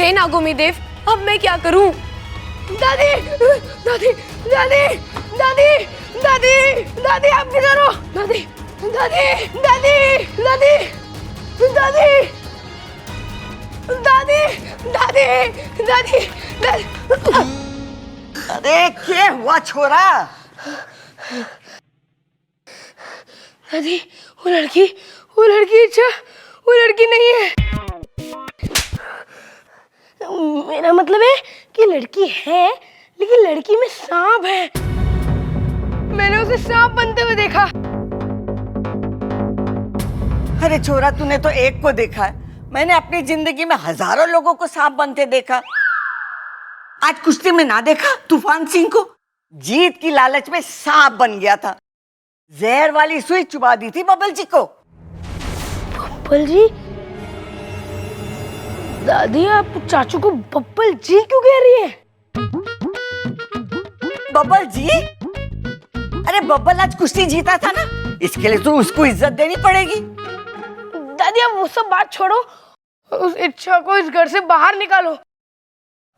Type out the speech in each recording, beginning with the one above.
हे नागोमी देव, अब मैं क्या करूं? दादी, दादी, दादी, दादी, दादी, दादी, आप किधर हो? दादी, दादी, दादी, दादी, दादी, दादी, दादी, दादी, दादी। अरे क्या हुआ छोरा? दादी, वो लड़की अच्छा, वो लड़की नहीं है। मेरा मतलब है कि लड़की है, लेकिन लड़की में सांप है। मैंने उसे सांप बनते हुए देखा। अरे छोरा, तूने तो एक को देखा है, मैंने अपनी जिंदगी में हजारों लोगों को सांप बनते देखा। आज कुश्ती में ना देखा तूफान सिंह को? जीत की लालच में सांप बन गया था, जहर वाली सुई चुबा दी थी बबल जी को। बब्बल जी? दादी, आप चाचू को बब्बल जी क्यों कह रही है? बबल जी? अरे बब्बल आज कुश्ती जीता था ना, इसके लिए तो उसको इज्जत देनी पड़ेगी। दादी, अब वो सब बात छोड़ो, उस इच्छा को इस घर से बाहर निकालो।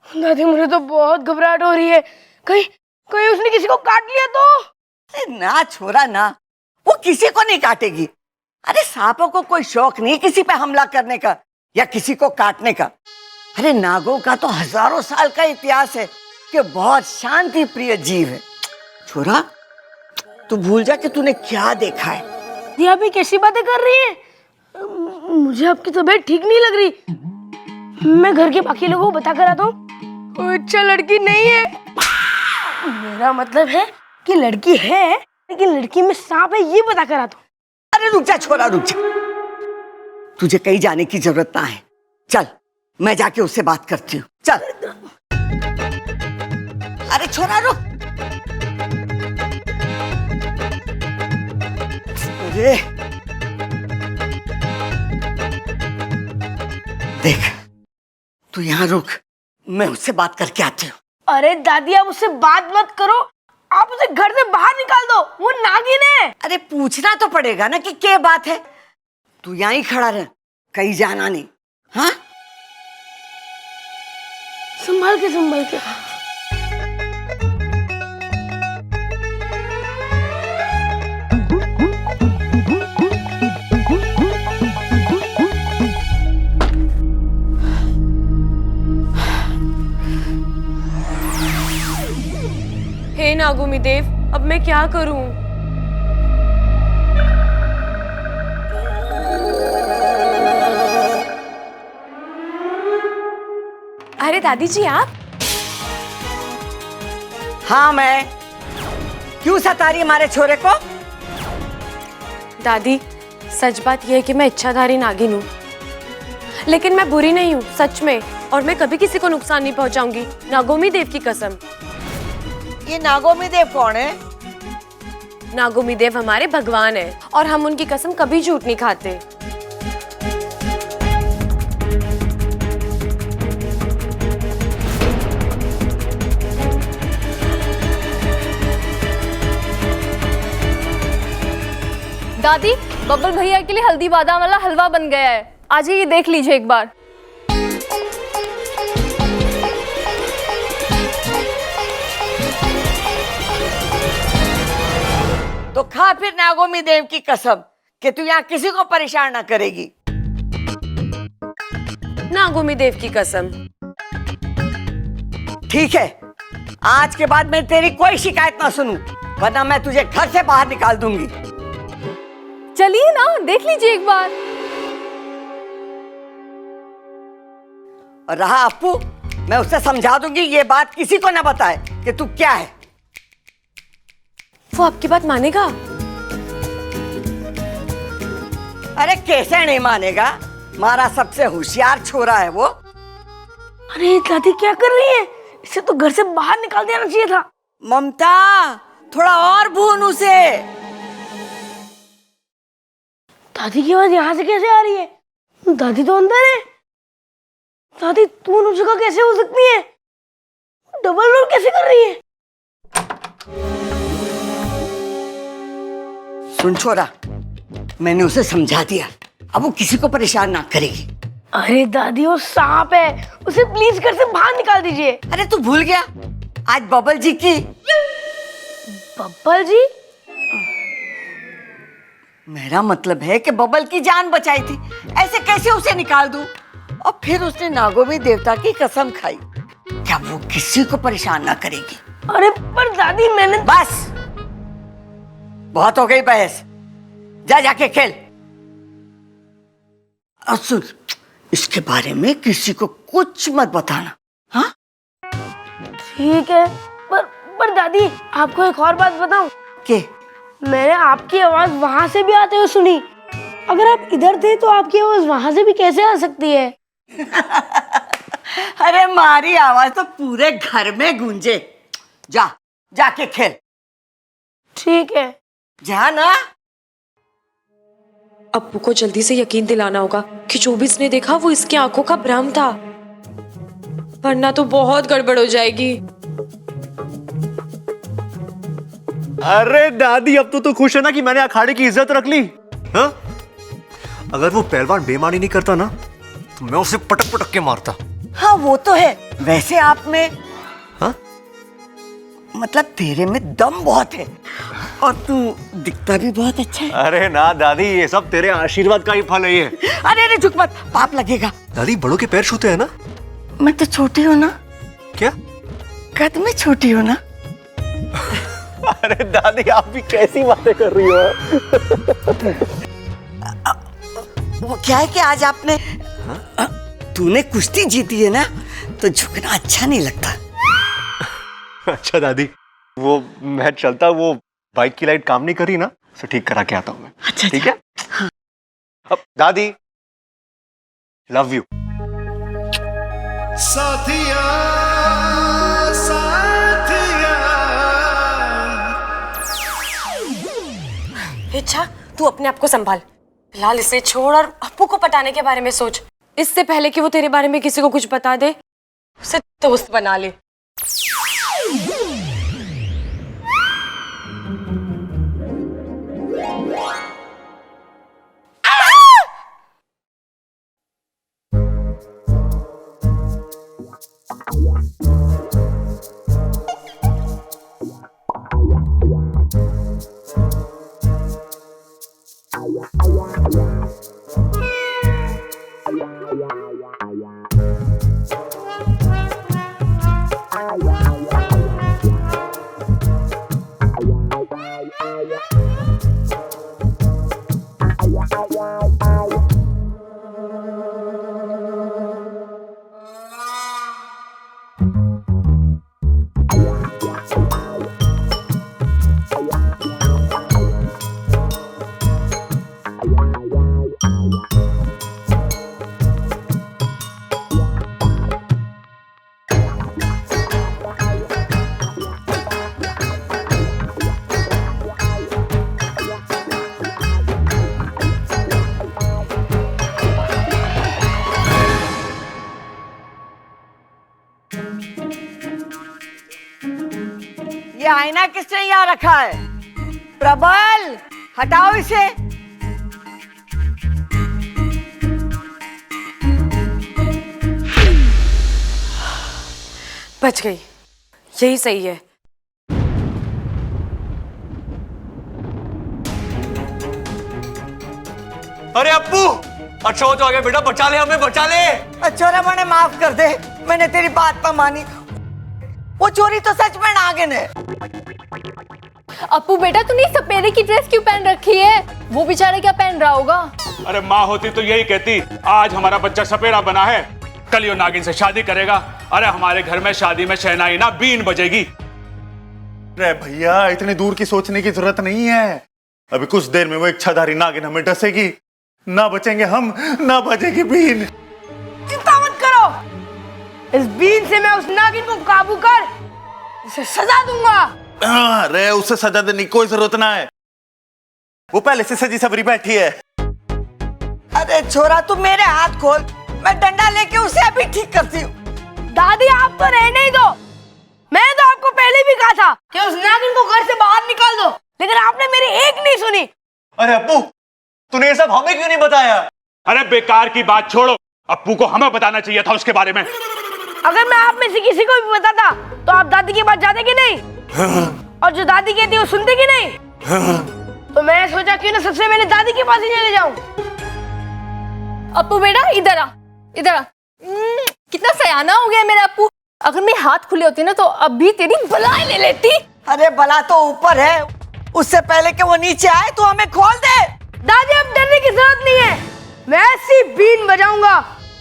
दादी, मुझे तो बहुत घबराहट हो रही है। कहीं उसने किसी को काट लिया तो? अरे ना छोरा ना, वो किसी को नहीं काटेगी। अरे सांपों को कोई शौक नहीं किसी पे हमला करने का या किसी को काटने का। अरे नागों का तो हजारों साल का इतिहास है कि बहुत शांति प्रिय जीव है। छोरा, तू भूल जा कि तूने क्या देखा है। ये अभी कैसी बातें कर रही है? मुझे आपकी तबीयत ठीक नहीं लग रही। मैं घर के बाकी लोगों को बता कर आता हूँ। वो अच्छा लड़की नहीं है। मेरा मतलब है कि लड़की है, लेकिन लड़की में सांप है, ये बता कर आता हूँ। अरे रुक जा छोरा, रुक जा। तुझे कहीं जाने की जरूरत ना है। चल, मैं जाके उससे बात करती हूँ। चल। अरे छोरा रुक। अरे देख, तू यहाँ रुक, मैं उससे बात करके आती हूँ। अरे दादी, आप उससे बात मत करो, आप उसे घर से बाहर निकाल दो, वो नागिन है। अरे पूछना तो पड़ेगा ना कि क्या बात है। तू यहीं खड़ा रह, कहीं जाना नहीं। हाँ, संभाल के। हे नागोमी देव, अब मैं क्या करूं? अरे दादी जी, आप? हाँ मैं। क्यों सता रही हमारे छोरे को? दादी, सच बात यह है कि मैं इच्छाधारी नागिन हूँ, लेकिन मैं बुरी नहीं हूँ, सच में। और मैं कभी किसी को नुकसान नहीं पहुँचाऊंगी, नागोमी देव की कसम। ये नागोमी देव कौन है? नागोमी देव हमारे भगवान है और हम उनकी कसम कभी झूठ नहीं खाते। दादी, बब्बल भैया के लिए हल्दी बादाम वाला हलवा बन गया है, आज ये देख लीजिए एक बार। तो खा फिर नागोमी देव की कसम कि तू यहाँ किसी को परेशान ना करेगी। नागोमी देव की कसम। ठीक है, आज के बाद मैं तेरी कोई शिकायत ना सुनूं, वरना मैं तुझे घर से बाहर निकाल दूंगी। चलिए ना, देख लीजिए एक बार। और रहा अप्पू, मैं उससे समझा दूंगी ये बात किसी को ना बताए कि तू क्या है। वो आपकी बात मानेगा? अरे कैसे नहीं मानेगा, हमारा सबसे होशियार छोरा है वो। अरे दादी, क्या कर रही है? इसे तो घर से बाहर निकाल देना चाहिए था। ममता, थोड़ा और भून उसे। दादी की आवाज यहाँ से कैसे आ रही है? दादी तो अंदर है। दादी, तू उन जगह कैसे हो सकती है? डबल रोल कैसे कर रही है? सुन छोरा, मैंने उसे समझा दिया, अब वो किसी को परेशान ना करेगी। अरे दादी वो सांप है, उसे प्लीज घर से बाहर निकाल दीजिए। अरे तू भूल गया आज बबल जी की। बब्बल जी? मेरा मतलब है कि बबल की जान बचाई थी, ऐसे कैसे उसे निकाल दूं? और फिर उसने नागोमी देवता की कसम खाई, क्या वो किसी को परेशान ना करेगी? अरे पर दादी मैंने बस बहुत हो गई बहस, जा जाके खेल। और सुन, इसके बारे में किसी को कुछ मत बताना, हाँ? ठीक है। पर दादी आपको एक और बात बताऊं? के? मैंने आपकी आवाज वहां से भी आते हुए सुनी। अगर आप इधर थे तो आपकी आवाज वहां से भी कैसे आ सकती है? अरे मारी आवाज तो पूरे घर में गूंजे। जा जाके खेल। ठीक है। जा ना। अप्पू को जल्दी से यकीन दिलाना होगा कि जो भी इसने देखा वो इसकी आंखों का भ्रम था, वरना तो बहुत गड़बड़ हो जाएगी। अरे दादी अब तो खुश है ना कि मैंने अखाड़े की इज्जत रख ली? हाँ? अगर वो पहलवान बेईमानी नहीं करता ना तो मैं उसे पटक पटक के मारता। हाँ वो तो है। वैसे आप में, हाँ? मतलब तेरे में दम बहुत है और तू दिखता भी बहुत अच्छा है। अरे ना दादी, ये सब तेरे आशीर्वाद का ही फल है ये। अरे झुक मत, पाप लगेगा। दादी बड़ों के पैर छूते हैं ना? मैं तो छोटी हूँ ना। क्या? कद में छोटी हूँ ना। अरे दादी आप भी कैसी बातें कर रही हो? वो क्या है कि आज आपने, तूने कुश्ती जीती है ना, तो झुकना अच्छा नहीं लगता। अच्छा दादी, वो मैं चलता, वो बाइक की लाइट काम नहीं कर रही ना, उसे ठीक करा के आता हूँ मैं। अच्छा ठीक है? हाँ। अब दादी लव यू। साथिया साथिया। इच्छा, तू अपने आप को संभाल। फिलहाल इसे छोड़ और अप्पू को पटाने के बारे में सोच। इससे पहले कि वो तेरे बारे में किसी को कुछ बता दे, उसे दोस्त बना ले। ये आईना किसने यहाँ रखा है? प्रबल, हटाओ इसे। बच गई, यही सही है। अरे अप्पू, अच्छा हो तो आ गया बेटा, बचा ले हमें, बचा ले। छोरा मैंने माफ कर दे, मैंने तेरी बात पर मानी। वो चोरी तो सच में नागिन है। अप्पू बेटा तूने सपेरे की ड्रेस क्यों पहन रखी है? वो बेचारा क्या पहन रहा होगा? अरे माँ होती तो यही कहती, आज हमारा बच्चा सपेरा बना है, कल यो नागिन से शादी करेगा। अरे हमारे घर में शादी में शहनाई ना बीन बजेगी। अरे भैया इतनी दूर की सोचने की जरूरत नहीं है। अभी कुछ देर में वो इच्छाधारी नागिन हमें डसेगी, ना बचेंगे हम, ना बजेगी बीन। चिंता मत करो, इस बीन से मैं उस नागिन को काबू कर उसे सजा दूंगा। अरे उसे सजा देने की कोई जरूरत ना है, वो पहले से सजी सबरी बैठी है। अरे छोरा तू मेरे हाथ खोल, मैं डंडा लेके उसे अभी ठीक करती हूँ। दादी आप तो रहने ही दो, मैंने तो आपको पहले भी कहा था कि उस नागिन को घर से बाहर निकाल दो, लेकिन आपने मेरी एक नहीं सुनी। अरे अप्पू, तूने ये सब हमें क्यों नहीं बताया? अरे बेकार की बात छोड़ो, अप्पू को हमें बताना चाहिए था उसके बारे में। अगर मैं आप में से किसी को भी बताता तो आप दादी के पास जाते कि नहीं? और जो दादी कहती है वो सुनते कि नहीं? तो मैं सोचा क्यों ना सबसे पहले दादी के पास ही चले जाऊं। अप्पू बेटा इधर आ, इधर आ। कितना सयाना हो गया है मेरा अप्पू। अगर मेरे हाथ खुले होते ना तो अभी तेरी बलाई ले लेती। अरे बला तो ऊपर है, उससे पहले कि वो नीचे आए तो हमें खोल दे। दादी अब डरने की जरूरत नहीं है, मैं ऐसी बीन बजाऊंगा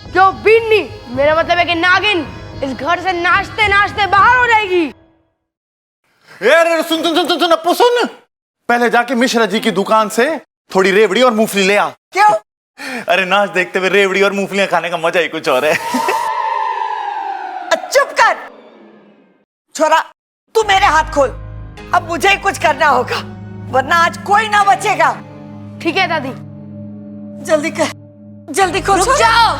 जो बीन नहीं, मेरा मतलब है कि नागिन इस घर से नाचते नाचते बाहर हो जाएगी। अरे सुन सुन सुन सुन सुन अप्पू सुन, पहले जाके मिश्रा जी की दुकान से थोड़ी रेवड़ी और मूंगफली ले आ। क्यों? अरे नाच देखते हुए रेवड़ी और मूंगफलियां खाने का मजा ही कुछ और है। चुप कर छोरा, तू मेरे हाथ खोल, अब मुझे ही कुछ करना होगा वरना आज कोई ना बचेगा। ठीक है दादी। जल्दी कर, जल्दी खोल। रुक जाओ।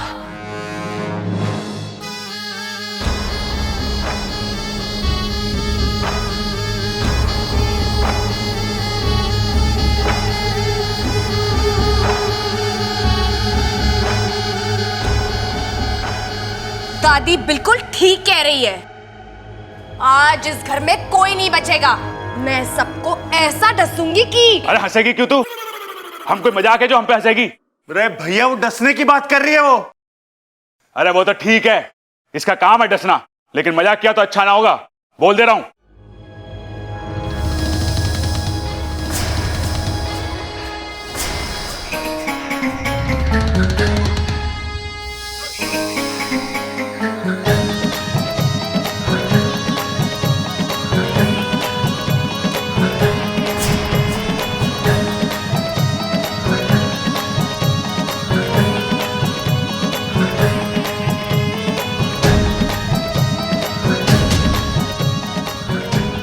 दादी बिल्कुल ठीक कह रही है, आज इस घर में कोई नहीं बचेगा। मैं सबको ऐसा डसूंगी कि। अरे हंसेगी क्यों तू? हम कोई मजाक है जो हम पे हंसेगी? अरे भैया वो डसने की बात कर रही है वो। अरे वो तो ठीक है, इसका काम है डसना, लेकिन मजाक किया तो अच्छा ना होगा, बोल दे रहा हूं।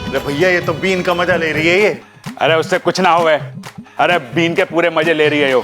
अरे भैया ये तो बीन का मजा ले रही है ये। अरे उससे कुछ ना होवे, अरे बीन के पूरे मजे ले रही है यो।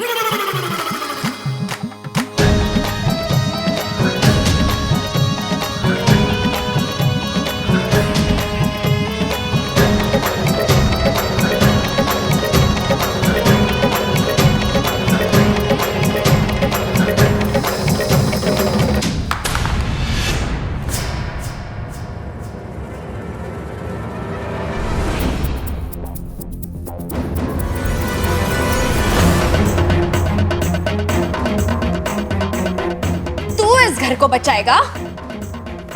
घर को बचाएगा,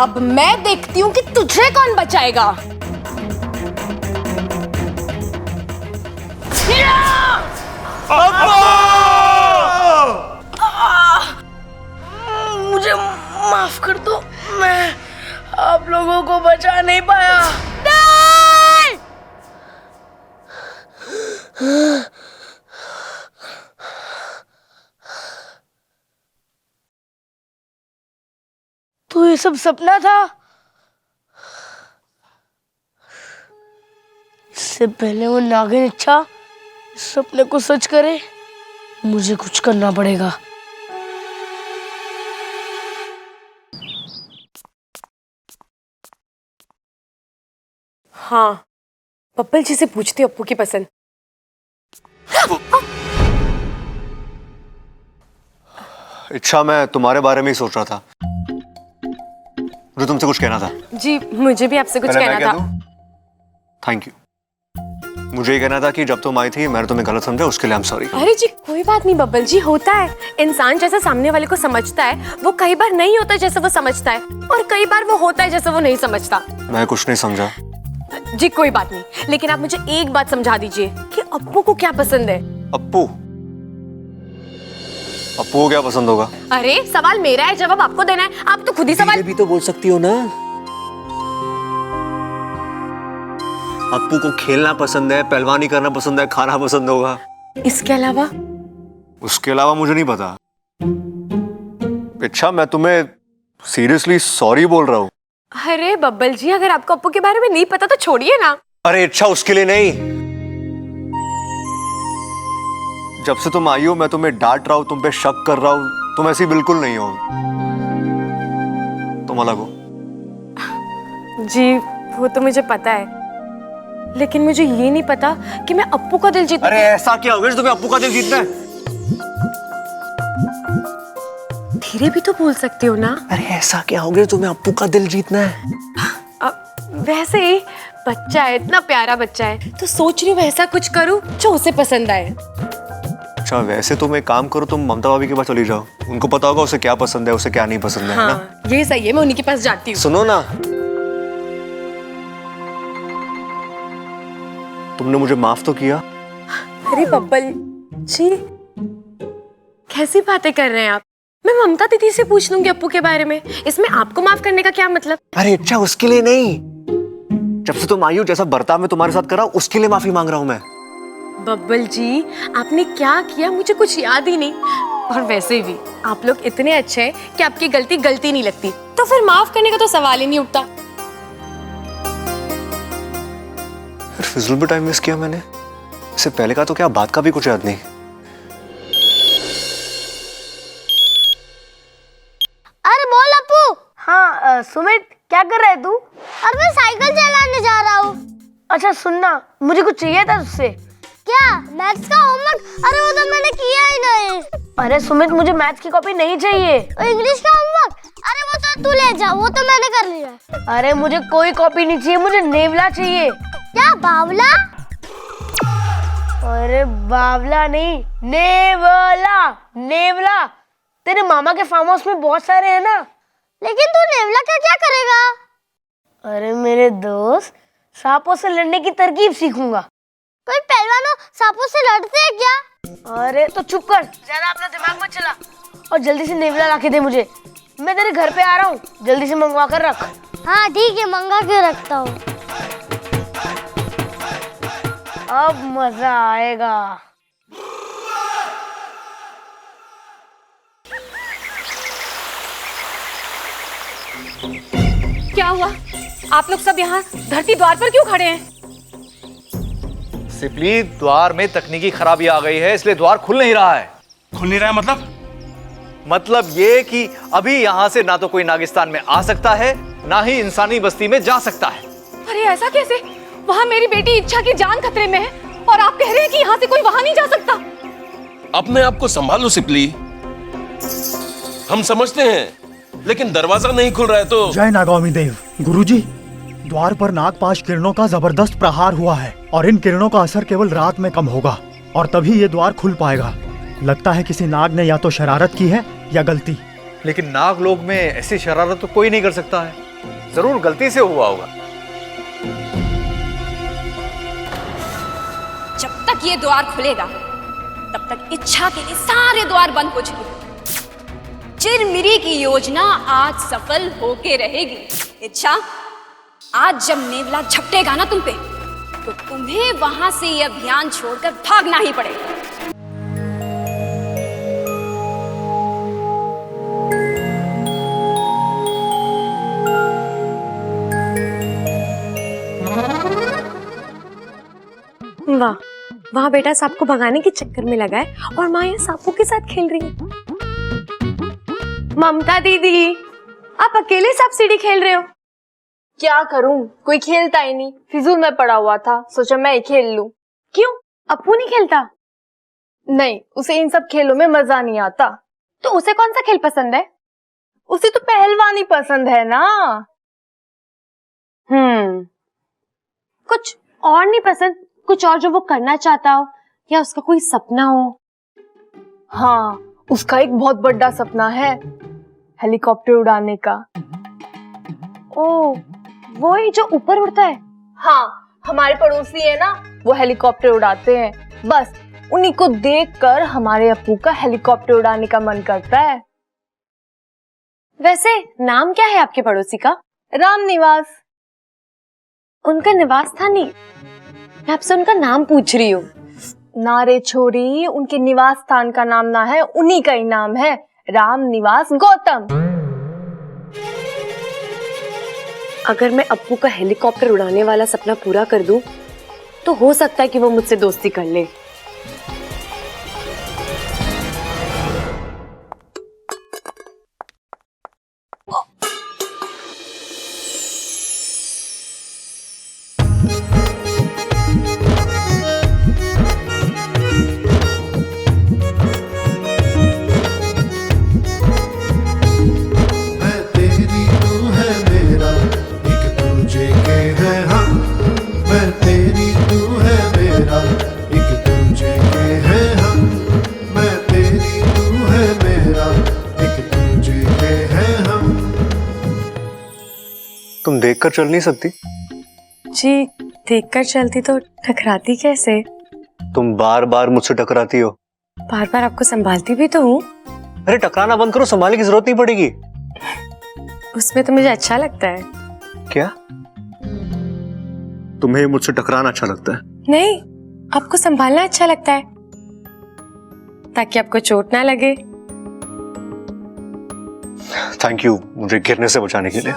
अब मैं देखती हूँ कि तुझे कौन बचाएगा। मुझे माफ कर दो, मैं आप लोगों को बचा नहीं पाया। तो ये सब सपना था? इससे पहले वो नागिन अच्छा इस सपने को सच करे, मुझे कुछ करना पड़ेगा। हाँ, बब्बल जी से पूछती हूँ अप्पू की पसंद। इच्छा, मैं तुम्हारे बारे में ही सोच रहा था, मुझे तुमसे कुछ कहना था। जी मुझे भी आपसे कुछ कहना था। Thank you. मुझे ये कहना था कि जब तुम आई थी मैंने तुम्हें गलत समझा, उसके लिए आई एम सॉरी। अरे जी कोई बात नहीं बब्बल जी, होता है। इंसान जैसा सामने वाले को समझता है वो कई बार नहीं होता जैसे वो समझता है, और कई बार वो होता है जैसे वो नहीं समझता। मैं कुछ नहीं समझा। जी कोई बात नहीं, लेकिन आप मुझे एक बात समझा दीजिए कि अप्पू को क्या पसंद है। अप्पू? अप्पू को क्या पसंद होगा? अरे सवाल मेरा है, जवाब आपको देना है, आप तो खुद ही सवाल। भी तो बोल सकती हो ना। अप्पू को खेलना पसंद है, पहलवानी करना पसंद है, खाना पसंद होगा। इसके अलावा? उसके अलावा मुझे नहीं पता। अच्छा, मैं तुम्हें सीरियसली सॉरी बोल रहा हूँ। अरे बब्बल जी, अगर आपको अप्पू के बारे में नहीं पता तो छोड़िए ना। अरे अच्छा, उसके लिए नहीं। जब से तुम आई हो मैं तुम्हें डांट रहा हूँ, तुम पे शक कर रहा हूँ, तुम ऐसी बिल्कुल नहीं हो, तुम अलग हो। जी वो तो मुझे पता है, लेकिन मुझे ये नहीं पता कि मैं अप्पू का दिल जीत। अरे ऐसा क्या हो गया तुम्हें अप्पू का दिल जीतना है? धीरे भी तो बोल सकते हो ना। अरे ऐसा क्या हो गया, तुम्हें अप्पू का दिल जीतना है? वैसे ही बच्चा है, इतना प्यारा बच्चा है, तो सोच रही हूँ ऐसा कुछ करूँ जो उसे पसंद आए। अच्छा वैसे तुम एक काम करो, तुम ममता भाभी के पास चली जाओ, उनको पता होगा उसे क्या पसंद है, उसे क्या नहीं पसंद है, है ना? हाँ ये सही है, मैं उन्हीं के पास जाती हूँ। सुनो ना, तुमने मुझे माफ तो किया। अरे बब्बल जी, कैसी बातें कर रहे हैं आप? मैं ममता दीदी से पूछ लूंगी अप्पू के बारे में, इसमें आपको माफ करने का क्या मतलब? अरे अच्छा उसके लिए नहीं, जब से तुम आई हो जैसा बर्ताव मैं तुम्हारे साथ कर रहा हूँ उसके लिए माफी मांग रहा हूँ मैं। बब्बल जी आपने क्या किया मुझे कुछ याद ही नहीं, और वैसे भी आप लोग इतने अच्छे हैं कि आपकी गलती गलती नहीं लगती, तो फिर माफ करने का तो सवाल ही नहीं उठता। फिजूल में टाइम वेस्ट किया मैंने, इससे पहले का तो क्या बात का भी कुछ याद नहीं। अरे बोल अप्पू। हाँ सुमित क्या कर रहा है तू? और मैं साइकिल चलाने जा रहा हूँ। अच्छा सुनना, मुझे कुछ चाहिए था तुझसे। क्या? मैथ्स का होमवर्क? अरे वो तो मैंने किया ही नहीं। अरे सुमित मुझे मैथ्स की कॉपी नहीं चाहिए। और इंग्लिश का होमवर्क? अरे वो तो तू ले जा, वो तो मैंने कर लिया। अरे मुझे कोई कॉपी नहीं चाहिए, मुझे नेवला चाहिए। क्या बावला? अरे बावला नहीं, नेवला। नेवला तेरे मामा के फार्म हाउस में बहुत सारे हैं ना। लेकिन तू नेवला का क्या करेगा? अरे मेरे दोस्त, सांपों से लड़ने की तरकीब सीखूंगा। कोई पहलवानों सांपों से लड़ते हैं क्या? अरे तो चुप कर, ज्यादा अपना दिमाग मत चला, और जल्दी से नेवला लाके दे मुझे। मैं तेरे घर पे आ रहा हूँ, जल्दी से मंगवा कर रख। हाँ ठीक है, मंगा के रखता हूँ। अब मजा आएगा। क्या हुआ? आप लोग सब यहाँ धरती द्वार पर क्यों खड़े हैं? सिपली, द्वार में तकनीकी खराबी आ गई है, इसलिए द्वार खुल नहीं रहा है। खुल नहीं रहा है मतलब ये कि अभी यहाँ से ना तो कोई नागिस्तान में आ सकता है, ना ही इंसानी बस्ती में जा सकता है। अरे ऐसा कैसे? वहाँ मेरी बेटी इच्छा की जान खतरे में है और आप कह रहे हैं कि यहाँ से कोई वहाँ नहीं जा सकता। अपने आप को संभालो सिपली, हम समझते हैं, लेकिन दरवाजा नहीं खुल रहा है तो। जय नागामी देव। गुरुजी, द्वार पर नागपाश किरणों का जबरदस्त प्रहार हुआ है और इन किरणों का असर केवल रात में कम होगा और तभी ये द्वार खुल पाएगा। लगता है किसी नाग ने या तो शरारत की है या गलती। लेकिन नाग लोग में ऐसी शरारत तो कोई नहीं कर सकता है, जरूर गलती से हुआ होगा। जब तक ये द्वार खुलेगा तब तक इच्छा के लिए सारे द्वार बंद हो चुके। चिरमिरी की योजना आज सफल होके रहेगी। इच्छा, आज जब नेवला झपटेगा ना तुम पे, तो तुम्हें वहां से ये अभियान छोड़कर भागना ही पड़ेगा। वाह, वहाँ बेटा सांप को भगाने के चक्कर में लगा है और माँ यहाँ सांपों के साथ खेल रही है। ममता दीदी, आप अकेले सांप सीढ़ी खेल रहे हो? क्या करूं, कोई खेलता ही नहीं, फिजूल में पड़ा हुआ था, सोचा मैं ही खेल लूं। क्यों, अप्पू नहीं खेलता? नहीं, उसे इन सब खेलों में मजा नहीं आता। तो उसे कौन सा खेल पसंद है? उसे तो पहलवानी पसंद है ना। कुछ और नहीं पसंद? कुछ और जो वो करना चाहता हो या उसका कोई सपना हो? हाँ, उसका एक बहुत बड़ा सपना है, हेलीकॉप्टर उड़ाने का। ओह, वो ही जो ऊपर उड़ता है? हाँ, हमारे पड़ोसी है ना, वो हेलीकॉप्टर उड़ाते हैं। बस उन्हीं को देखकर हमारे अप्पू का हेलीकॉप्टर उड़ाने का मन करता है। वैसे नाम क्या है आपके पड़ोसी का? राम निवास। उनका निवास स्थान नहीं, मैं आपसे उनका नाम पूछ रही हूँ। ना रे छोरी, उनके निवास स्थान का नाम ना है, उन्हीं का ही नाम है, राम निवास गौतम। अगर मैं अप्पू का हेलीकॉप्टर उड़ाने वाला सपना पूरा कर दूं, तो हो सकता है कि वो मुझसे दोस्ती कर ले। तुम देखकर चल नहीं सकती? जी देखकर चलती तो टकराती कैसे? तुम बार बार मुझसे टकराती हो। बार बार आपको संभालती भी तो हूँ। अरे टकराना बंद करो, संभालने की जरूरत नहीं पड़ेगी। उसमें तो मुझे अच्छा लगता है। क्या तुम्हें मुझसे टकराना अच्छा लगता है? नहीं, आपको संभालना अच्छा लगता है ताकि आपको चोट ना लगे। थैंक यू मुझे गिरने से बचाने के लिए।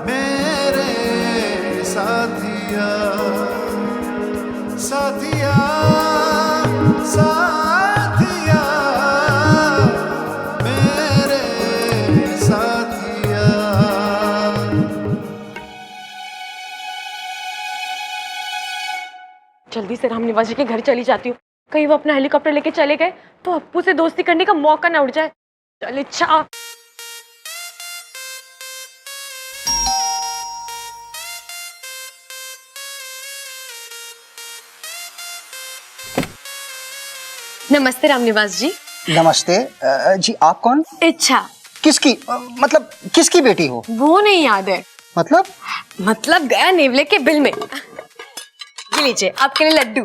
मेरे साथिया साथिया साथिया मेरे साथिया। जल्दी से राम निवास जी के घर चली जाती हूँ, कहीं वो अपना हेलीकॉप्टर लेके चले गए तो अप्पू से दोस्ती करने का मौका ना उड़ जाए। चल इच्छा। नमस्ते राम निवास जी। नमस्ते। जी आप कौन? इच्छा। किसकी मतलब किसकी बेटी हो? वो नहीं याद है। मतलब गया नेवले के बिल में। ये लीजिए आपके लिए लड्डू।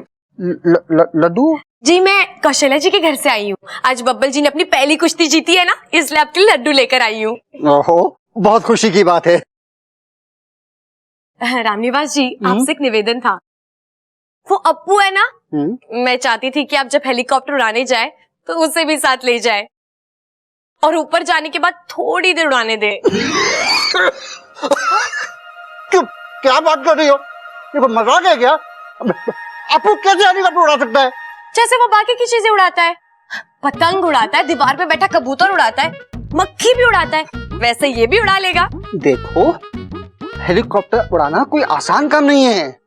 लड्डू? जी मैं कौशल्या जी के घर से आई हूँ। आज बब्बल जी ने अपनी पहली कुश्ती जीती है ना, इसलिए आपके लिए लड्डू लेकर आई हूँ। ओहो बहुत खुशी की बात है। रामनिवास जी आपसे एक निवेदन था। वो अप्पू है ना, मैं चाहती थी कि आप जब हेलीकॉप्टर उड़ाने जाए तो उसे भी साथ ले जाए और ऊपर जाने के बाद थोड़ी देर उड़ाने दे। क्या बात कर रही हो? ये मजाक है क्या? अप्पू कैसे हेलीकॉप्टर उड़ा सकता है? जैसे वो बाकी की चीजें उड़ाता है, पतंग उड़ाता है, दीवार पे बैठा कबूतर उड़ाता है, मक्खी भी उड़ाता है, वैसे ये भी उड़ा लेगा। देखो हेलीकॉप्टर उड़ाना कोई आसान काम नहीं है,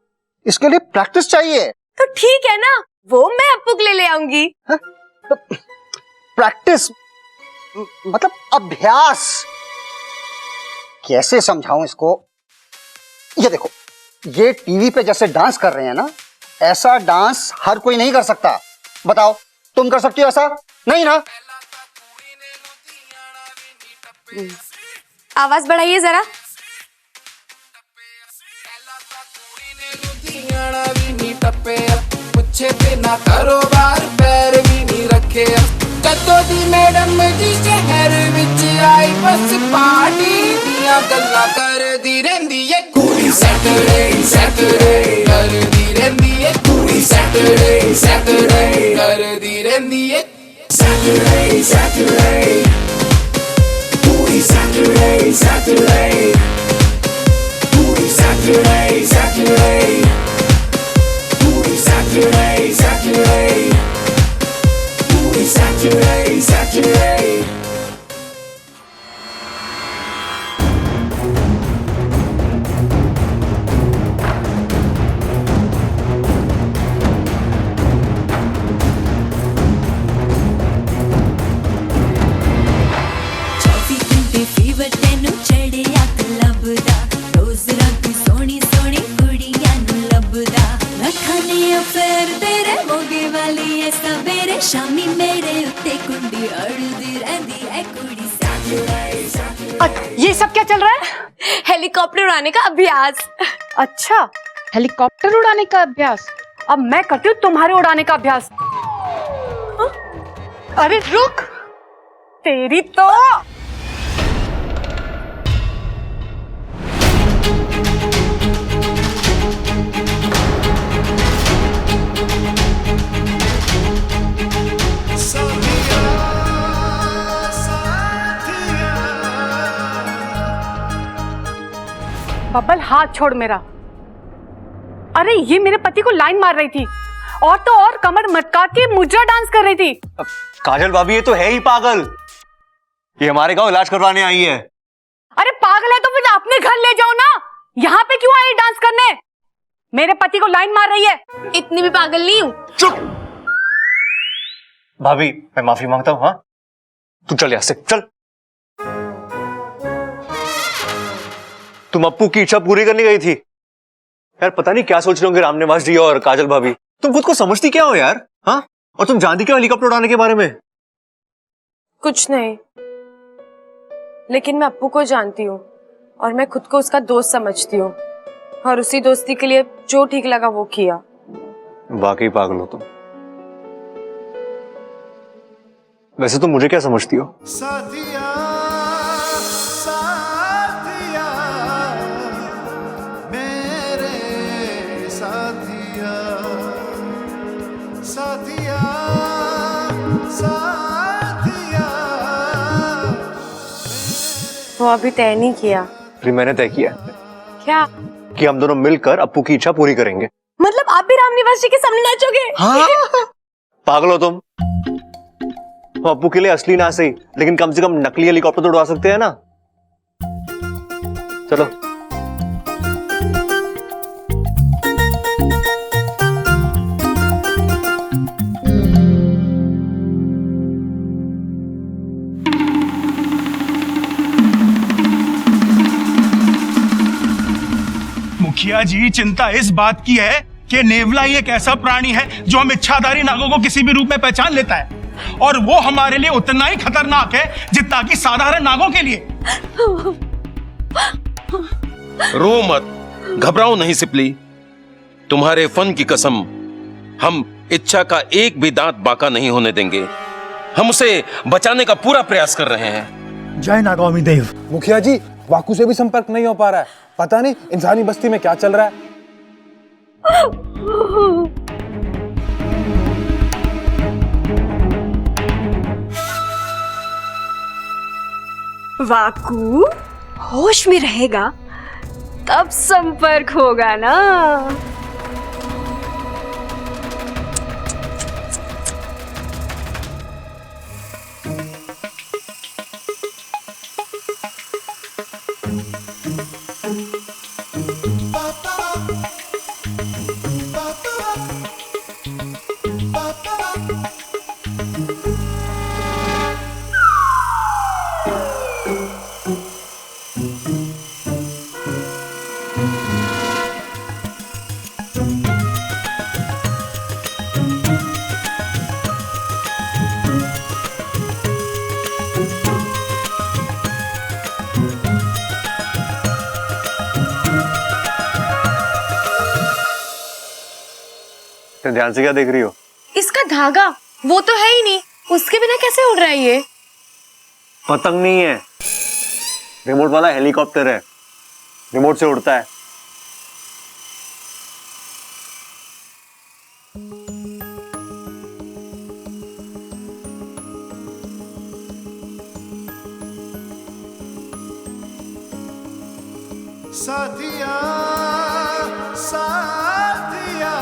इसके लिए प्रैक्टिस चाहिए। तो ठीक है ना, वो मैं अप्पू के लिए ले आऊंगी। प्रैक्टिस मतलब अभ्यास। कैसे समझाऊं इसको? ये देखो, ये टीवी पे जैसे डांस कर रहे हैं ना, ऐसा डांस हर कोई नहीं कर सकता। बताओ तुम कर सकती हो ऐसा? नहीं ना। आवाज बढ़ाइए जरा। पूछे बिना कारोबार पैर भी नहीं रखे। कदों दी मैडम जी शहर विच आई, बस पार्टी दियां गल्लां करदी रहिंदी है। कुड़ी सैटरडे सैटरडे करदी रहिंदी है, कुड़ी सैटरडे सैटरडे करदी रहिंदी है। सैटरडे सैटरडे कुड़ी सैटरडे सैटरडे कुड़ी Saturday Saturday Saturday, Saturday, Saturday, Saturday, Saturday. Shami मेरे उत्ते कुंडी अड़दी रहंदी है कुड़ी। ये सब क्या चल रहा है? हेलीकॉप्टर उड़ाने का अभ्यास। अच्छा हेलीकॉप्टर उड़ाने का अभ्यास। अब मैं करती हूँ तुम्हारे उड़ाने का अभ्यास। अरे रुक, तेरी तो बब्बल हाथ छोड़ मेरा। अरे ये मेरे पति को लाइन मार रही थी और तो और कमर मटका के मुजरा डांस कर रही थी। काजल भाभी ये तो है ही पागल, ये हमारे गांव इलाज करवाने आई है। अरे पागल है तो फिर अपने घर ले जाओ ना, यहाँ पे क्यों आई डांस करने? मेरे पति को लाइन मार रही है। इतनी भी पागल नहीं हूँ। चुप भाभी, मैं माफी मांगता हूँ। हाँ तू चल यहाँ से चल। तुम अप्पू की इच्छा पूरी करने गई थी यार। पता नहीं क्या सोच रहे होंगे रामनिवास जी और काजल भाभी। तुम खुद को समझती क्या हो यार? हाँ, और तुम जानती क्या हेलीकॉप्टर उड़ाने के बारे में? कुछ नहीं, लेकिन मैं अप्पू को जानती हूँ और मैं खुद को उसका दोस्त समझती हूँ, और उसी दोस्ती के लिए जो ठीक लगा वो किया। वाकई पागल हो तुम। वैसे तुम मुझे क्या समझती हो? साथिया साथिया मेरे साथिया साथिया साथिया। वो अभी तय नहीं किया। फिर मैंने तय किया क्या? कि हम दोनों मिलकर अप्पू की इच्छा पूरी करेंगे। मतलब आप भी रामनिवास जी के सामने नाचोगे? हाँ? पागल हो तुम। हम अप्पू के लिए असली ना सही, लेकिन कम से कम नकली हेलीकॉप्टर तो उड़ा सकते हैं ना। चलो। मुखिया जी, चिंता इस बात की है कि नेवला ही एक ऐसा प्राणी है जो हम इच्छाधारी नागों को किसी भी रूप में पहचान लेता है, और वो हमारे लिए उतना ही खतरनाक है जितना कि साधारण नागों के लिए। रो मत, घबराओ नहीं सिपली। तुम्हारे फन की कसम, हम इच्छा का एक भी दांत बाका नहीं होने देंगे। हम उसे बचाने का पूरा प्रयास कर रहे हैं। जय नागामी देव। मुखिया जी, वाकू से भी संपर्क नहीं हो पा रहा है। पता नहीं इंसानी बस्ती में क्या चल रहा है। वाकू होश में रहेगा तब संपर्क होगा ना। ध्यान से क्या देख रही हो? इसका धागा वो तो है ही नहीं, उसके बिना कैसे उड़ रहा है ये? पतंग नहीं है, रिमोट वाला हेलीकॉप्टर है। रिमोट से उड़ता है। साथिया साथिया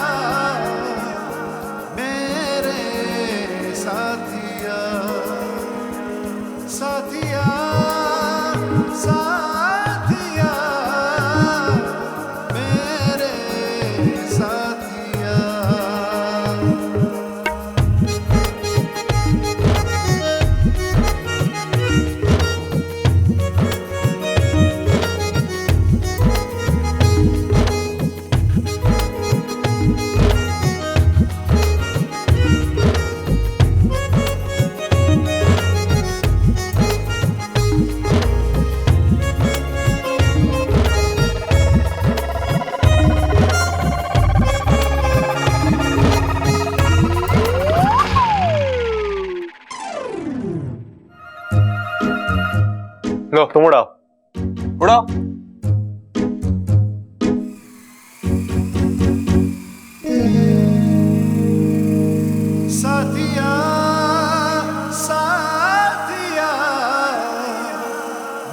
मेरे साथिया साथिया साथिया मेरे साथिया। लो तुम उड़ाओ, उड़ाओ। साथिया साथिया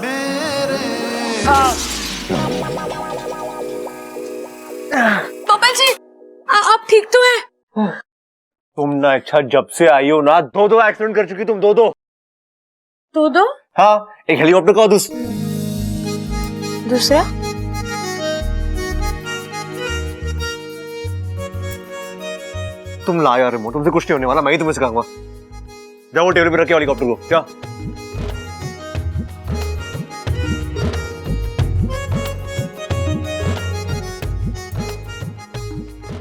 मेरे। पापा जी, आप ठीक तो हैं? तुम ना अच्छा जब से आई हो ना, दो एक्सीडेंट कर चुकी तुम। दो हाँ, एक हेलीकॉप्टर का और दूसरा। तुम ला यार रिमोट, तुमसे कुछ नहीं होने वाला, मैं ही तुम्हें सिखाऊंगा। जाओ वो टेबल पे रखे हेलीकॉप्टर को, जा।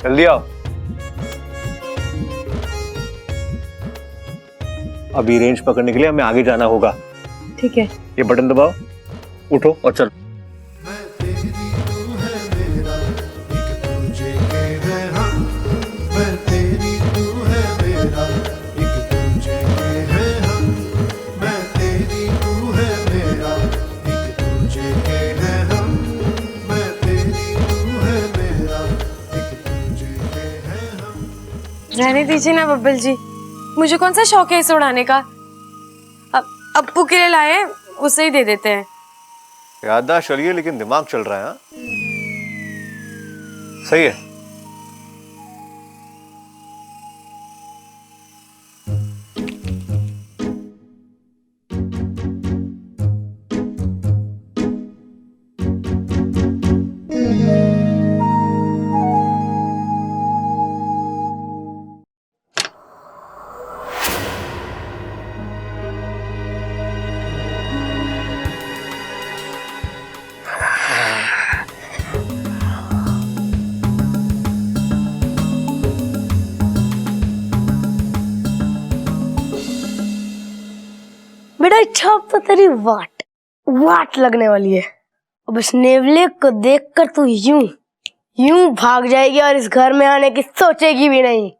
जल्दी आओ। अभी रेंज पकड़ने के लिए हमें आगे जाना होगा। ठीक है। ये बटन दबाओ, उठो और चलो। मैं तेरी तू है मेरा, एक दूजे के हैं हम। मैं तेरी तू है मेरा, एक दूजे के हैं हम। मैं तेरी तू है मेरा, एक दूजे के हैं हम। रहने दीजिए ना बब्बल जी, मुझे कौन सा शौक है इसे उड़ाने का। अब अप्पू के लिए लाए हैं, उसे ही दे देते हैं। याददाश्त चलिए, लेकिन दिमाग चल रहा है। हाँ सही है। बेटा इच्छा अब तो तेरी वाट लगने वाली है। अब इस नेवले को देखकर तू यूं भाग जाएगी और इस घर में आने की सोचेगी भी नहीं।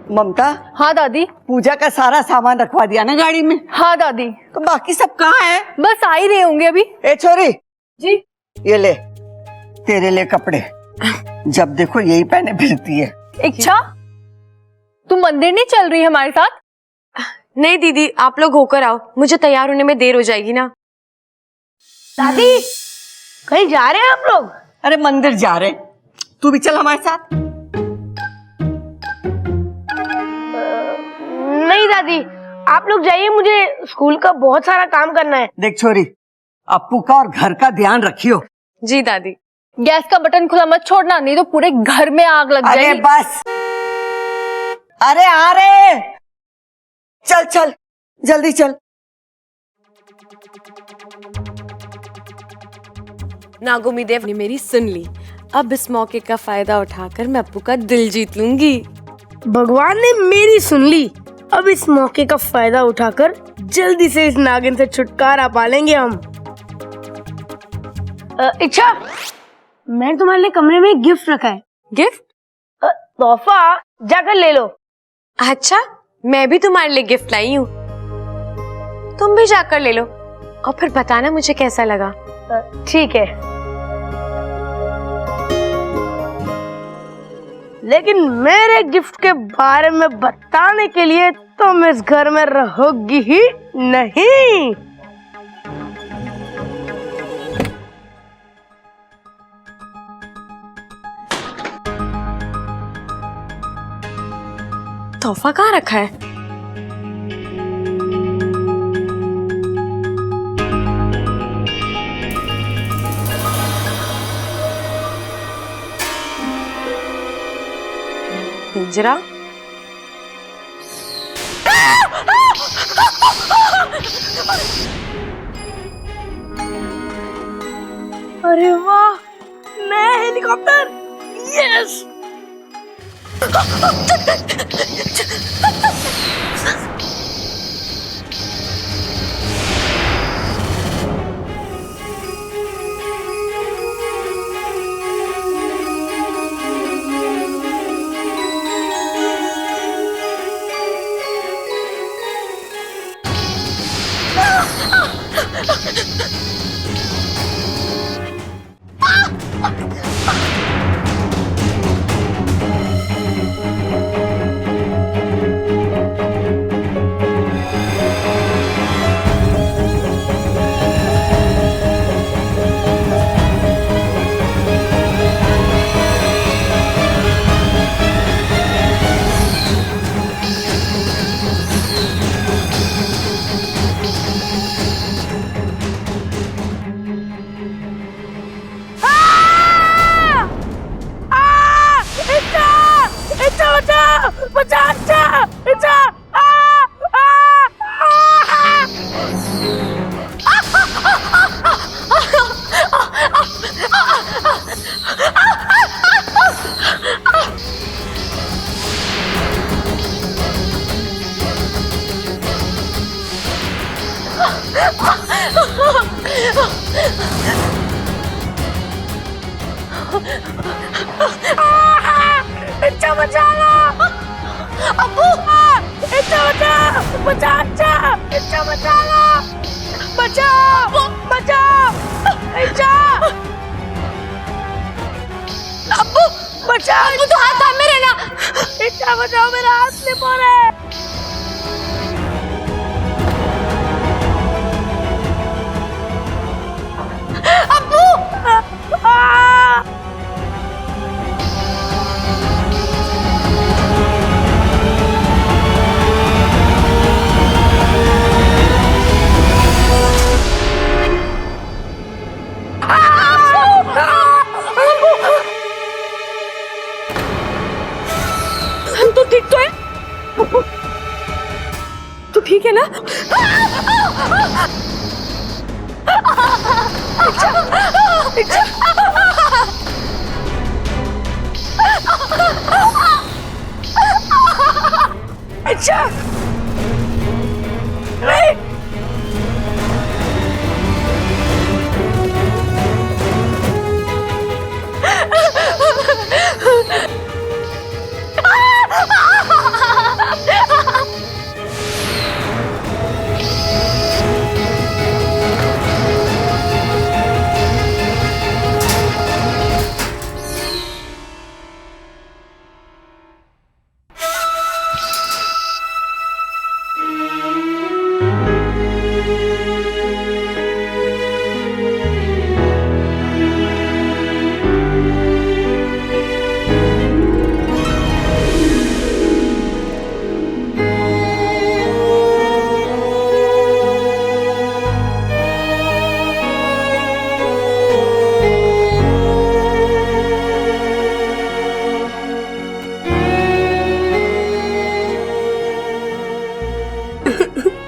ममता। हाँ दादी। पूजा का सारा सामान रखवा दिया ना गाड़ी में? हाँ दादी। तो बाकी सब कहाँ है? बस आ ही रहे होंगे अभी। ए छोरी जी। ये ले, तेरे लिए कपड़े, जब देखो यही पहने फिरती है। इच्छा, तुम मंदिर नहीं चल रही है हमारे साथ? नहीं दीदी, आप लोग होकर आओ, मुझे तैयार होने में देर हो जाएगी ना। दादी कहीं जा रहे हैं आप लोग? अरे मंदिर जा रहे, तू भी चल हमारे साथ। नहीं दादी, आप लोग जाइए, मुझे स्कूल का बहुत सारा काम करना है। देख छोरी, अप्पू का और घर का ध्यान रखियो। जी दादी। गैस का बटन खुला मत छोड़ना, नहीं तो पूरे घर में आग लग जाएगी। अरे बस, अरे आ रहे, चल चल जल्दी चल। नागोमी देव ने मेरी सुन ली, अब इस मौके का फायदा उठाकर मैं अप्पू का दिल जीत लूंगी। भगवान ने मेरी सुन ली, अब इस मौके का फायदा उठाकर जल्दी से इस नागिन से छुटकारा पा लेंगे हम। इच्छा, मैंने तुम्हारे लिए कमरे में एक गिफ्ट रखा है। गिफ्ट? तोहफा, जाकर ले लो। अच्छा, मैं भी तुम्हारे लिए गिफ्ट लाई हूँ, तुम भी जाकर ले लो और फिर बताना मुझे कैसा लगा। ठीक है, लेकिन मेरे गिफ्ट के बारे में बताने के लिए तुम इस घर में रहोगी ही नहीं। तोहफा कहाँ रखा है? पिंजरा? अरे वाह, नया हेलीकॉप्टर, यस। अच्छा बचा लो। अब्बू अच्छा बचा अच्छा बचा लो। बचाओ बचाओ अच्छा। अब्बू बचाओ। अब्बू तो हाथ थामे रहना। अच्छा बचाओ, मेरा हाथ स्लिप हो रहा है। अब्बू हम तो ठीक तो है। तू ठीक है ना? अच्छा नहीं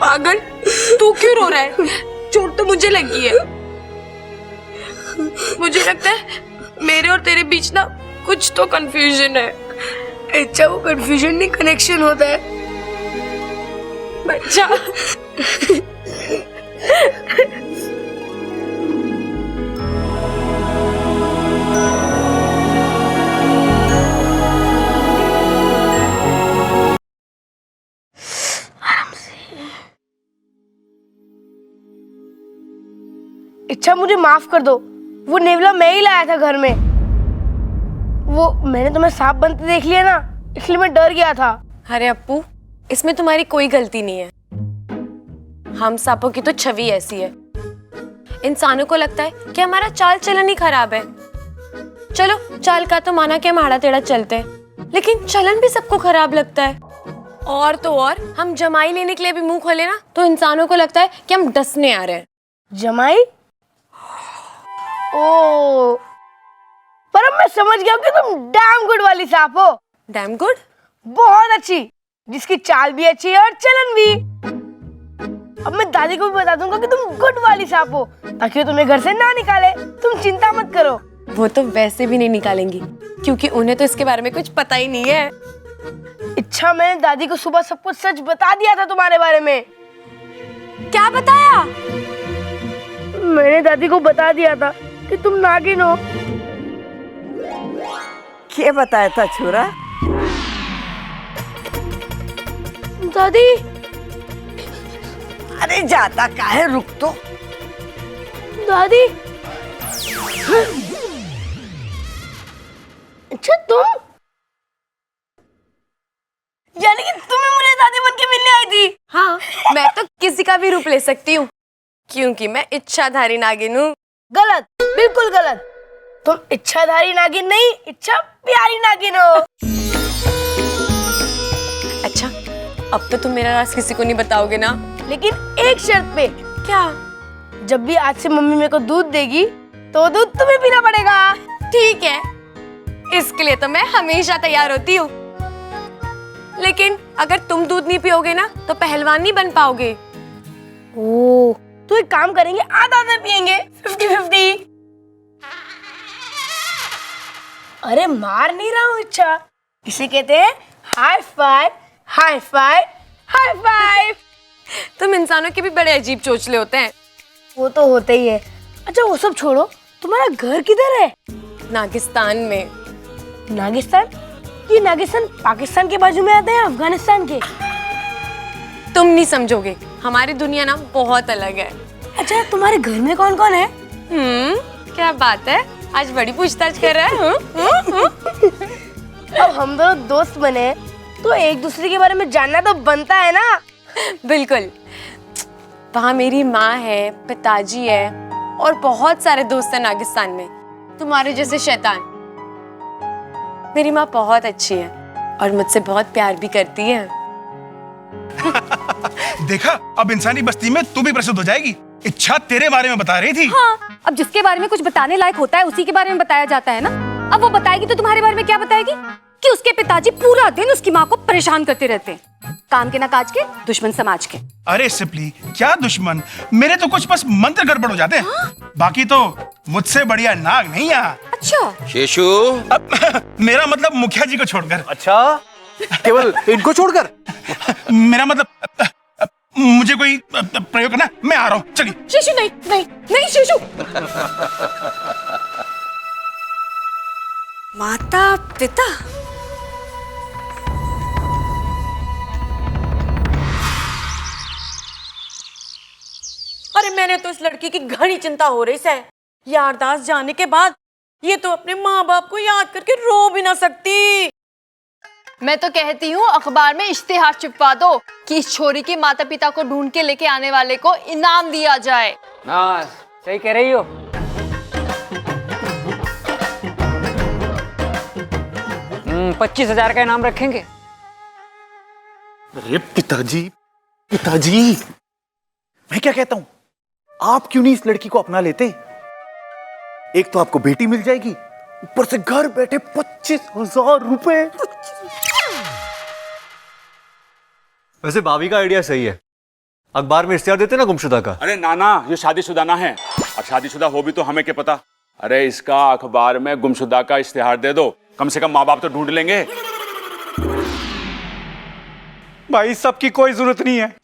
पागल, तू क्यों रो रहा है? चोट तो मुझे लगी है। मुझे लगता है मेरे और तेरे बीच ना कुछ तो कंफ्यूजन है। अच्छा वो कंफ्यूजन नहीं, कनेक्शन होता है। बच्चा अच्छा मुझे माफ कर दो, वो नेवला मैं ही लाया था घर में। वो मैंने तुम्हें सांप बनते देख लिया ना, इसलिए मैं डर गया था। अरे अप्पू, इसमें तुम्हारी कोई गलती नहीं है। हम सांपों की तो छवि ऐसी है। इंसानों को लगता है कि हमारा चाल चलन ही खराब है। चलो चाल का तो माना कि हम आड़ा टेढ़ा चलते हैं, लेकिन चलन भी सबको खराब लगता है। और तो और हम जमाई लेने के लिए भी मुंह खोले ना तो इंसानों को लगता है कि हम डसने आ रहे हैं। जमाई? ओ, पर अब मैं समझ गया हूँ कि तुम डैम गुड वाली सांप हो। Damn good? बहुत अच्छी, जिसकी चाल भी अच्छी है और चलन भी। अब मैं दादी को भी बता दूंगा कि तुम गुड वाली सांप हो, ताकि वो तुम्हें घर से ना निकाले। तुम चिंता मत करो। वो तो वैसे भी नहीं निकालेंगी, क्योंकि उन्हें तो इसके बारे में कुछ पता ही नहीं है। अच्छा, मैंने दादी को सुबह सब कुछ सच बता दिया था तुम्हारे बारे में। क्या बताया? मैंने दादी को बता दिया था कि तुम नागिन हो। क्या बताया था छोरा? दादी। अरे जाता काहे, रुक तो। दादी। अच्छा तुम, यानी कि तुम्हें मुझे दादी बन के मिलने आई थी? हाँ, मैं तो किसी का भी रूप ले सकती हूँ, क्योंकि मैं इच्छाधारी नागिन हूँ। गलत, बिल्कुल गलत। तुम इच्छाधारी नागिन नहीं, इच्छा प्यारी नागिन हो। अच्छा, अब तो तुम मेरा राज किसी को नहीं बताओगे ना? लेकिन एक शर्त पे। क्या? जब भी आज से मम्मी मेरे को दूध देगी तो दूध तुम्हें पीना पड़ेगा। ठीक है, इसके लिए तो मैं हमेशा तैयार होती हूँ। लेकिन अगर तुम दूध नहीं पियोगे ना तो पहलवान नहीं बन पाओगे। ओ, तो एक काम करेंगे, आधा आधा पियेंगे, 50-50। अरे मार नहीं रहा हूँ इच्छा, इसे कहते हैं high five, high five, high five. तुम इंसानों के भी बड़े अजीब चोचले होते हैं। वो तो होते ही है। अच्छा वो सब छोड़ो, तुम्हारा घर किधर है? नागिस्तान में। नागिस्तान? ये नागिस्तान पाकिस्तान के बाजू में आता है, अफगानिस्तान के? तुम नहीं समझोगे, हमारी दुनिया ना बहुत अलग है। अच्छा तुम्हारे घर में कौन कौन है? क्या बात है, आज बड़ी पूछताछ कर रहा है। अब हम दोनों दोस्त बने तो एक दूसरे के बारे में जानना तो बनता है ना। बिल्कुल। वहाँ मेरी माँ है, पिताजी है और बहुत सारे दोस्त हैं नागिस्तान में, तुम्हारे जैसे शैतान। मेरी माँ बहुत अच्छी है और मुझसे बहुत प्यार भी करती है। देखा, अब इंसानी बस्ती में तू भी प्रसिद्ध हो जाएगी। इच्छा तेरे बारे में बता रही थी। हाँ, अब जिसके बारे में कुछ बताने लायक होता है उसी के बारे में बताया जाता है ना। अब वो बताएगी तो तुम्हारे बारे में क्या बताएगी? कि उसके पिताजी पूरा दिन उसकी माँ को परेशान करते रहते हैं, काम के ना काज के, दुश्मन समाज के। अरे सिपली, क्या दुश्मन? मेरे तो कुछ बस मंत्र गड़बड़ हो जाते हैं। बाकी तो मुझसे बढ़िया नाग नहीं यहाँ। अच्छा शेषु, मेरा मतलब मुखिया जी को छोड़कर। अच्छा, केवल इनको छोड़कर? मेरा मतलब मुझे कोई प्रयोग करना, मैं आ रहा हूँ, चलिए। शिशु नहीं नहीं नहीं शिशु। माता पिता, अरे मैंने तो इस लड़की की घनी चिंता हो रही है। यारदाश्त जाने के बाद ये तो अपने माँ बाप को याद करके रो भी ना सकती। मैं तो कहती हूँ अखबार में इश्तिहार चिपका दो कि इस छोरी के माता पिता को ढूंढ के लेके आने वाले को इनाम दिया जाए। हाँ सही कह रही हो। 25,000 का इनाम रखेंगे। अरे पिताजी, पिताजी, मैं क्या कहता हूं, आप क्यों नहीं इस लड़की को अपना लेते? एक तो आपको बेटी मिल जाएगी, ऊपर से घर बैठे 25,000 रुपए। वैसे भाभी का आइडिया सही है, अखबार में इश्तिहार देते ना गुमशुदा का। अरे नाना, ये शादीशुदा ना है, और शादीशुदा हो भी तो हमें क्या पता। अरे इसका अखबार में गुमशुदा का इश्तिहार दे दो, कम से कम माँ बाप तो ढूंढ लेंगे। भाई सबकी कोई जरूरत नहीं है।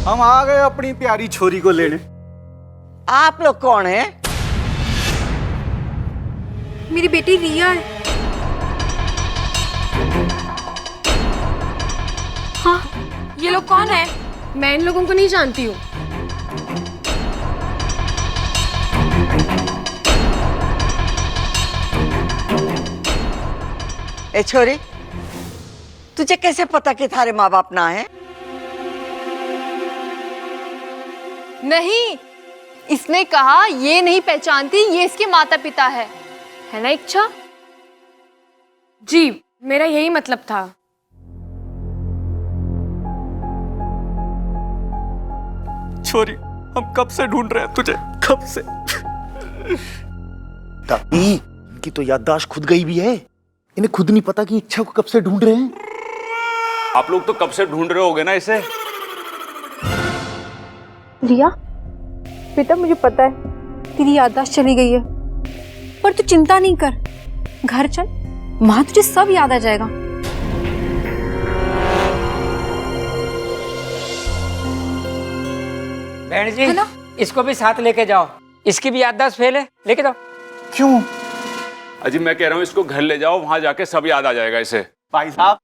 हम आ गए अपनी प्यारी छोरी को लेने। आप लोग कौन हैं? मेरी बेटी रिया है। हाँ, ये लोग कौन है? मैं इन लोगों को नहीं जानती हूँ। ए छोरी, तुझे कैसे पता कि थारे माँ बाप ना है? नहीं, इसने कहा ये नहीं पहचानती, ये इसके माता पिता है ना इच्छा? जी, मेरा यही मतलब था। छोरी, हम कब से ढूंढ रहे हैं तुझे, कब से। दादी, इनकी तो याददाश्त खुद गई भी है, इन्हें खुद नहीं पता कि इच्छा को कब से ढूंढ रहे हैं। आप लोग तो कब से ढूंढ रहे होगे ना इसे। रिया, बेटा मुझे पता है तेरी याददाश्त चली गई है, पर तू चिंता नहीं कर, घर चल, माँ तुझे सब याद आ जाएगा। बहन जी, इसको भी साथ लेके जाओ, इसकी भी याददाश्त फेल है, लेके जाओ। क्यों? अजी मैं कह रहा हूँ इसको घर ले जाओ, वहां जाके सब याद आ जाएगा इसे। भाई साहब,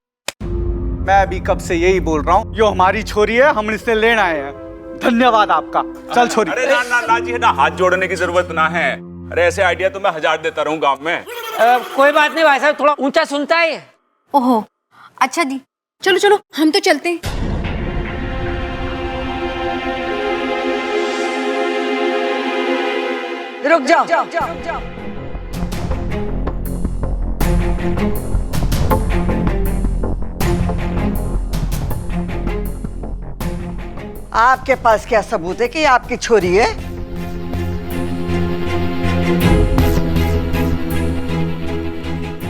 मैं अभी कब से यही बोल रहा हूँ, जो हमारी छोरी है हम इसे लेने आए हैं। धन्यवाद आपका। चल छोरी। अरे ना ना ना जी, ना हाथ जोड़ने की जरूरत ना है। अरे ऐसे आइडिया तो मैं 1000 देता रहूं गांव में। कोई बात नहीं भाई साहब, थोड़ा ऊंचा सुनता है। ओहो, अच्छा दी, चलो चलो हम तो चलते हैं। रुक जाओ। आपके पास क्या सबूत है कि ये आपकी छोरी है?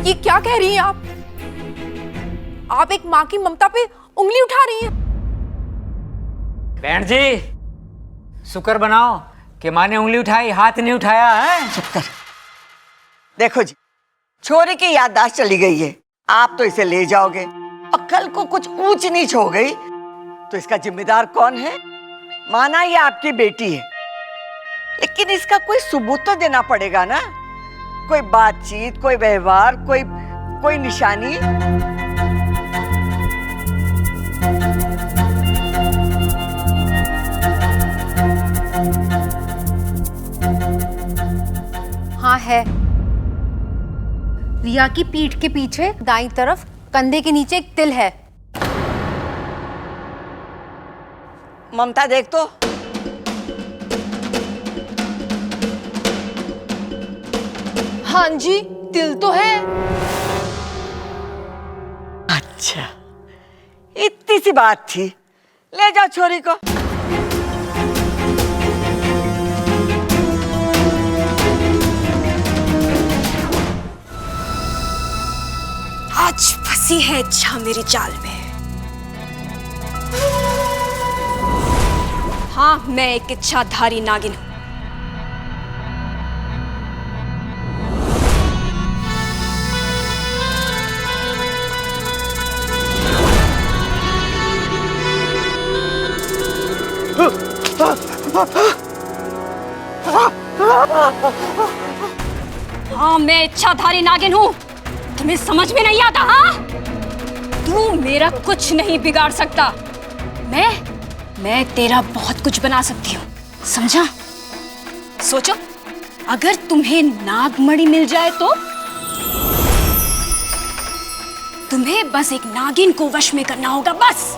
ये क्या कह रही हैं आप? आप एक माँ की ममता पे उंगली उठा रही हैं। बहन जी, शुक्र बनाओ कि माँ ने उंगली उठाई, हाथ नहीं उठाया है। चुप कर। देखो जी, छोरी की याददाश्त चली गई है, आप तो इसे ले जाओगे और कल को कुछ ऊंच नीच हो गई तो इसका जिम्मेदार कौन है? माना ये आपकी बेटी है, लेकिन इसका कोई सबूत तो देना पड़ेगा ना, कोई बातचीत, कोई व्यवहार, कोई निशानी। हाँ है। रिया की पीठ के पीछे दाईं तरफ कंधे के नीचे एक तिल है। ममता देख तो। हाँ जी, तिल तो है। अच्छा, इतनी सी बात थी, ले जाओ छोरी को। आज फंसी है इच्छा मेरी जाल में। हाँ, मैं एक इच्छाधारी नागिन हूं। हाँ, मैं इच्छाधारी नागिन हूं। तुम्हें समझ में नहीं आता? हाँ, तू मेरा कुछ नहीं बिगाड़ सकता। मैं तेरा बहुत कुछ बना सकती हूँ, समझा? सोचो, अगर तुम्हें नागमणि मिल जाए तो तुम्हें बस एक नागिन को वश में करना होगा, बस।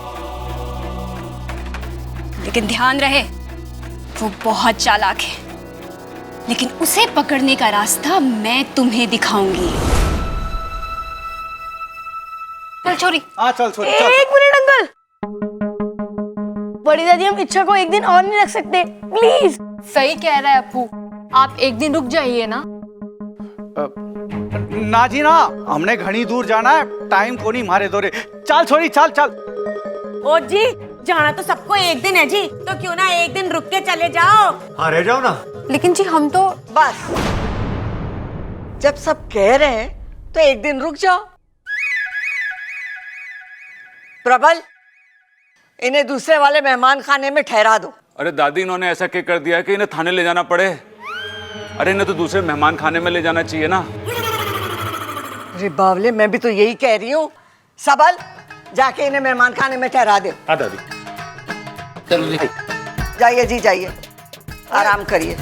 लेकिन ध्यान रहे, वो बहुत चालाक है, लेकिन उसे पकड़ने का रास्ता मैं तुम्हें दिखाऊंगी। चल छोरी। हाँ चल छोरी। एक मिनट अंकल, बड़ी दादी हम इच्छा को एक दिन और नहीं रख सकते, प्लीज। सही कह रहा है अप्पू, आप एक दिन रुक जाइए ना। ना जी ना, हमने घनी दूर जाना है, टाइम को नहीं मारे दो रे। चल छोरी, चल चल। ओ जी, जाना तो सबको एक दिन है जी, तो क्यों ना एक दिन रुक के चले जाओ। हाँ, रह जाओ ना। लेकिन जी हम तो बस, जब सब कह रहे हैं तो एक दिन रुक जाओ। प्रबल, इन्हें दूसरे वाले मेहमान खाने में ठहरा दो। अरे दादी, इन्होंने ऐसा क्या कर दिया है कि इन्हें थाने ले जाना पड़े? अरे इन्हें तो दूसरे मेहमान खाने में ले जाना चाहिए ना। अरे बावले, मैं भी तो यही कह रही हूँ। सबल, जाके इन्हें मेहमान खाने में ठहरा दो। हाँ दादी। चलो जी। जाइए जी, जाइए, आराम करिए।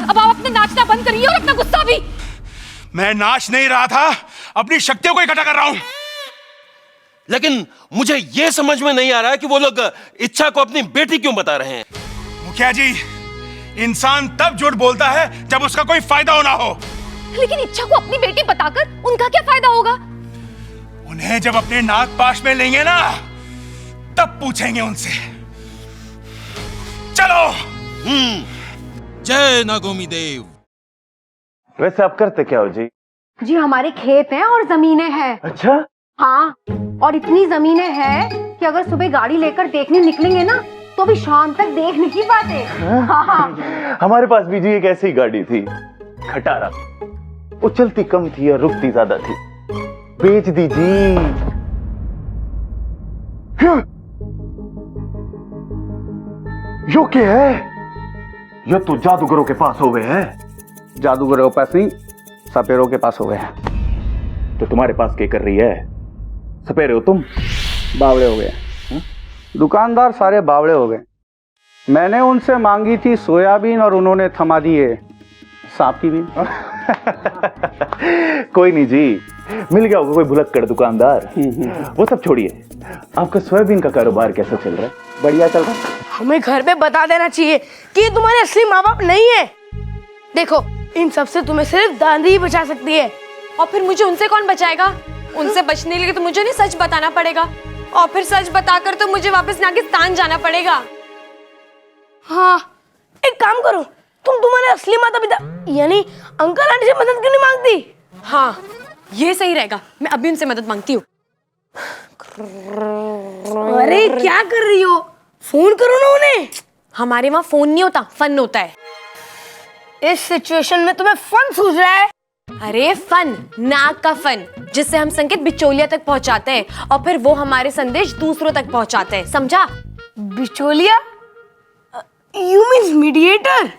अब आप अपना नाचना बंद करिए और अपना गुस्सा भी। मैं नाच नहीं रहा था, अपनी शक्तियों को इकट्ठा कर रहा हूं। लेकिन मुझे यह समझ में नहीं आ रहा है कि वो लोग इच्छा को अपनी बेटी क्यों बता रहे हैं। मुखिया जी, इंसान तब झूठ बोलता है जब उसका कोई फायदा होना हो। लेकिन इच्छा को अपनी बेटी बताकर उनका क्या फायदा होगा? उन्हें जब अपने नागपाश में लेंगे ना, तब पूछेंगे उनसे। चलो। जय नागोमी देव। वैसे आप करते क्या हो जी? जी हमारे खेत हैं और जमीनें हैं। अच्छा। हाँ, और इतनी जमीनें हैं कि अगर सुबह गाड़ी लेकर देखने निकलेंगे ना तो भी शाम तक देख नहीं पाते। हाँ। हमारे पास भी जी एक ऐसी गाड़ी थी, खटारा। वो चलती कम थी और रुकती ज्यादा थी। बेच दी जी। यो क्या है? ये तो जादूगरों के पास हो गए हैं। जादूगरों के पास नहीं, सपेरों के पास हो गए हैं। तो तुम्हारे पास क्या कर रही है? सपेरे हो तुम? बावड़े हो गए। दुकानदार सारे बावड़े हो गए। मैंने उनसे मांगी थी सोयाबीन और उन्होंने थमा दिए सांप की भी। कोई नहीं जी, मिल गया होगा कोई भुलक्कड़ दुकानदार। वो सब छोड़िए, आपका सोयाबीन का कारोबार कैसा चल रहा है? बढ़िया चल रहा है? हमें घर पे बता देना चाहिए कि ये तुम्हारे असली माँ बाप नहीं है। देखो, इन सब से तुम्हें सिर्फ दादी ही बचा सकती है। और फिर मुझे उनसे कौन बचाएगा? उनसे बचने के लिए तो मुझे नहीं सच बताना पड़ेगा, और फिर सच बताकर तो मुझे वापस नागिस्तान जाना पड़ेगा। हाँ, एक काम करो, तुम तुम्हारे असली माता पिता यानी अंकल आंटी से मदद क्यों नहीं मांगती? हाँ, ये सही रहेगा। मैं अभी उनसे मदद मांगती हूँ। अरे क्या कर रही हो? फोन करो ना उन्हें। हमारे वहाँ फोन नहीं होता, फन होता है। इस सिचुएशन में तुम्हें फन सूझ रहा है? अरे फन, नाक का फन, जिससे हम संकेत बिचौलिया तक पहुंचाते हैं और फिर वो हमारे संदेश दूसरों तक पहुंचाते हैं, समझा? बिचौलिया? You means mediator?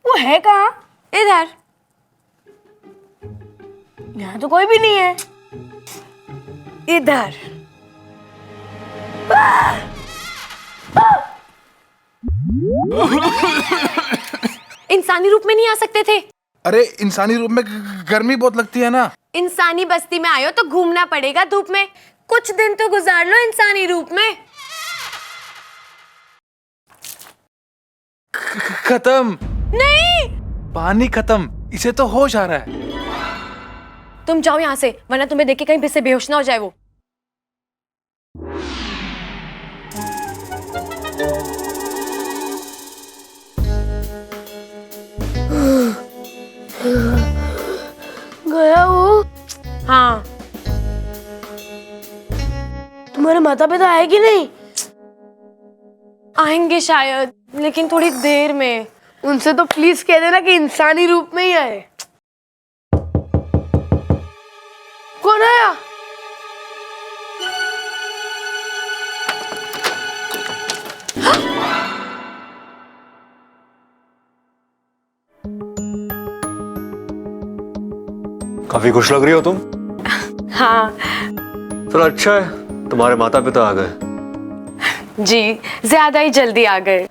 वो है कहाँ? इधर। यहाँ तो कोई भी नहीं है। इधर। इंसानी रूप में नहीं आ सकते थे? अरे इंसानी रूप में गर्मी बहुत लगती है ना। इंसानी बस्ती में आयो तो घूमना पड़ेगा धूप में। कुछ दिन तो गुजार लो इंसानी रूप में। खत्म। नहीं, पानी खत्म, इसे तो होश आ रहा है। तुम जाओ यहाँ से, वरना तुम्हें देख के कहीं फिर से बेहोश ना हो जाए वो। गया वो? हाँ। तुम्हारे माता पिता आए कि नहीं? आएंगे शायद, लेकिन थोड़ी देर में। उनसे तो प्लीज कह देना कि इंसानी रूप में ही आए। कौन आया? काफी खुश लग रही हो तुम। हाँ। चलो अच्छा है, तुम्हारे माता पिता आ गए। जी, ज्यादा ही जल्दी आ गए।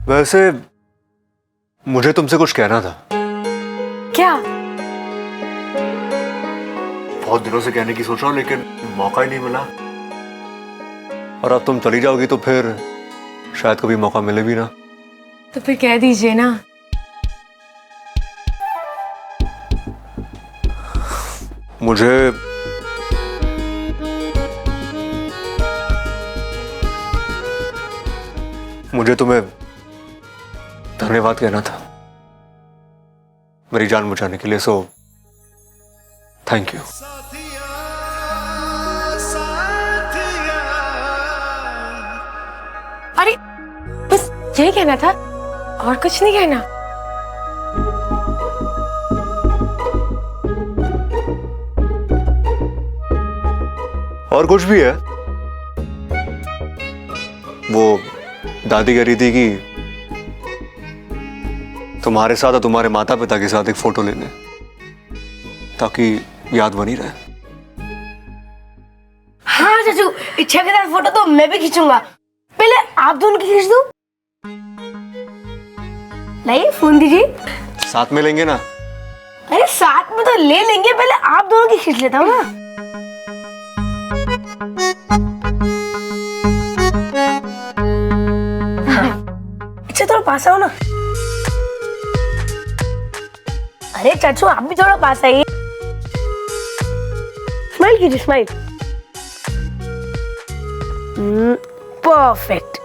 वैसे मुझे तुमसे कुछ कहना था। क्या? बहुत दिनों से कहने की सोच रहा हूँ, लेकिन मौका ही नहीं मिला। और अब तुम चली जाओगी तो फिर शायद कभी मौका मिले भी ना। तो फिर कह दीजिए ना। मुझे तुम्हें धन्यवाद कहना था मेरी जान बचाने के लिए। So thank you. अरे बस यही कहना था, और कुछ नहीं कहना। और कुछ भी है। वो दादी कह रही थी कि तुम्हारे साथ और तुम्हारे माता पिता के साथ एक फोटो ले लें, ताकि याद बनी रहे। हाँ चाचू, इच्छा के साथ फोटो तो मैं भी खींचूंगा। पहले आप दोनों की खींच दो। लाइए फोन दीजिए। साथ में लेंगे ना? अरे साथ में तो ले लेंगे, पहले आप दोनों की खींच लेता हूँ ना। अच्छा थोड़ा पास आओ ना। अरे चाचू आप भी थोड़ा पास आइए। स्माइल कीजिए, स्माइल। परफेक्ट।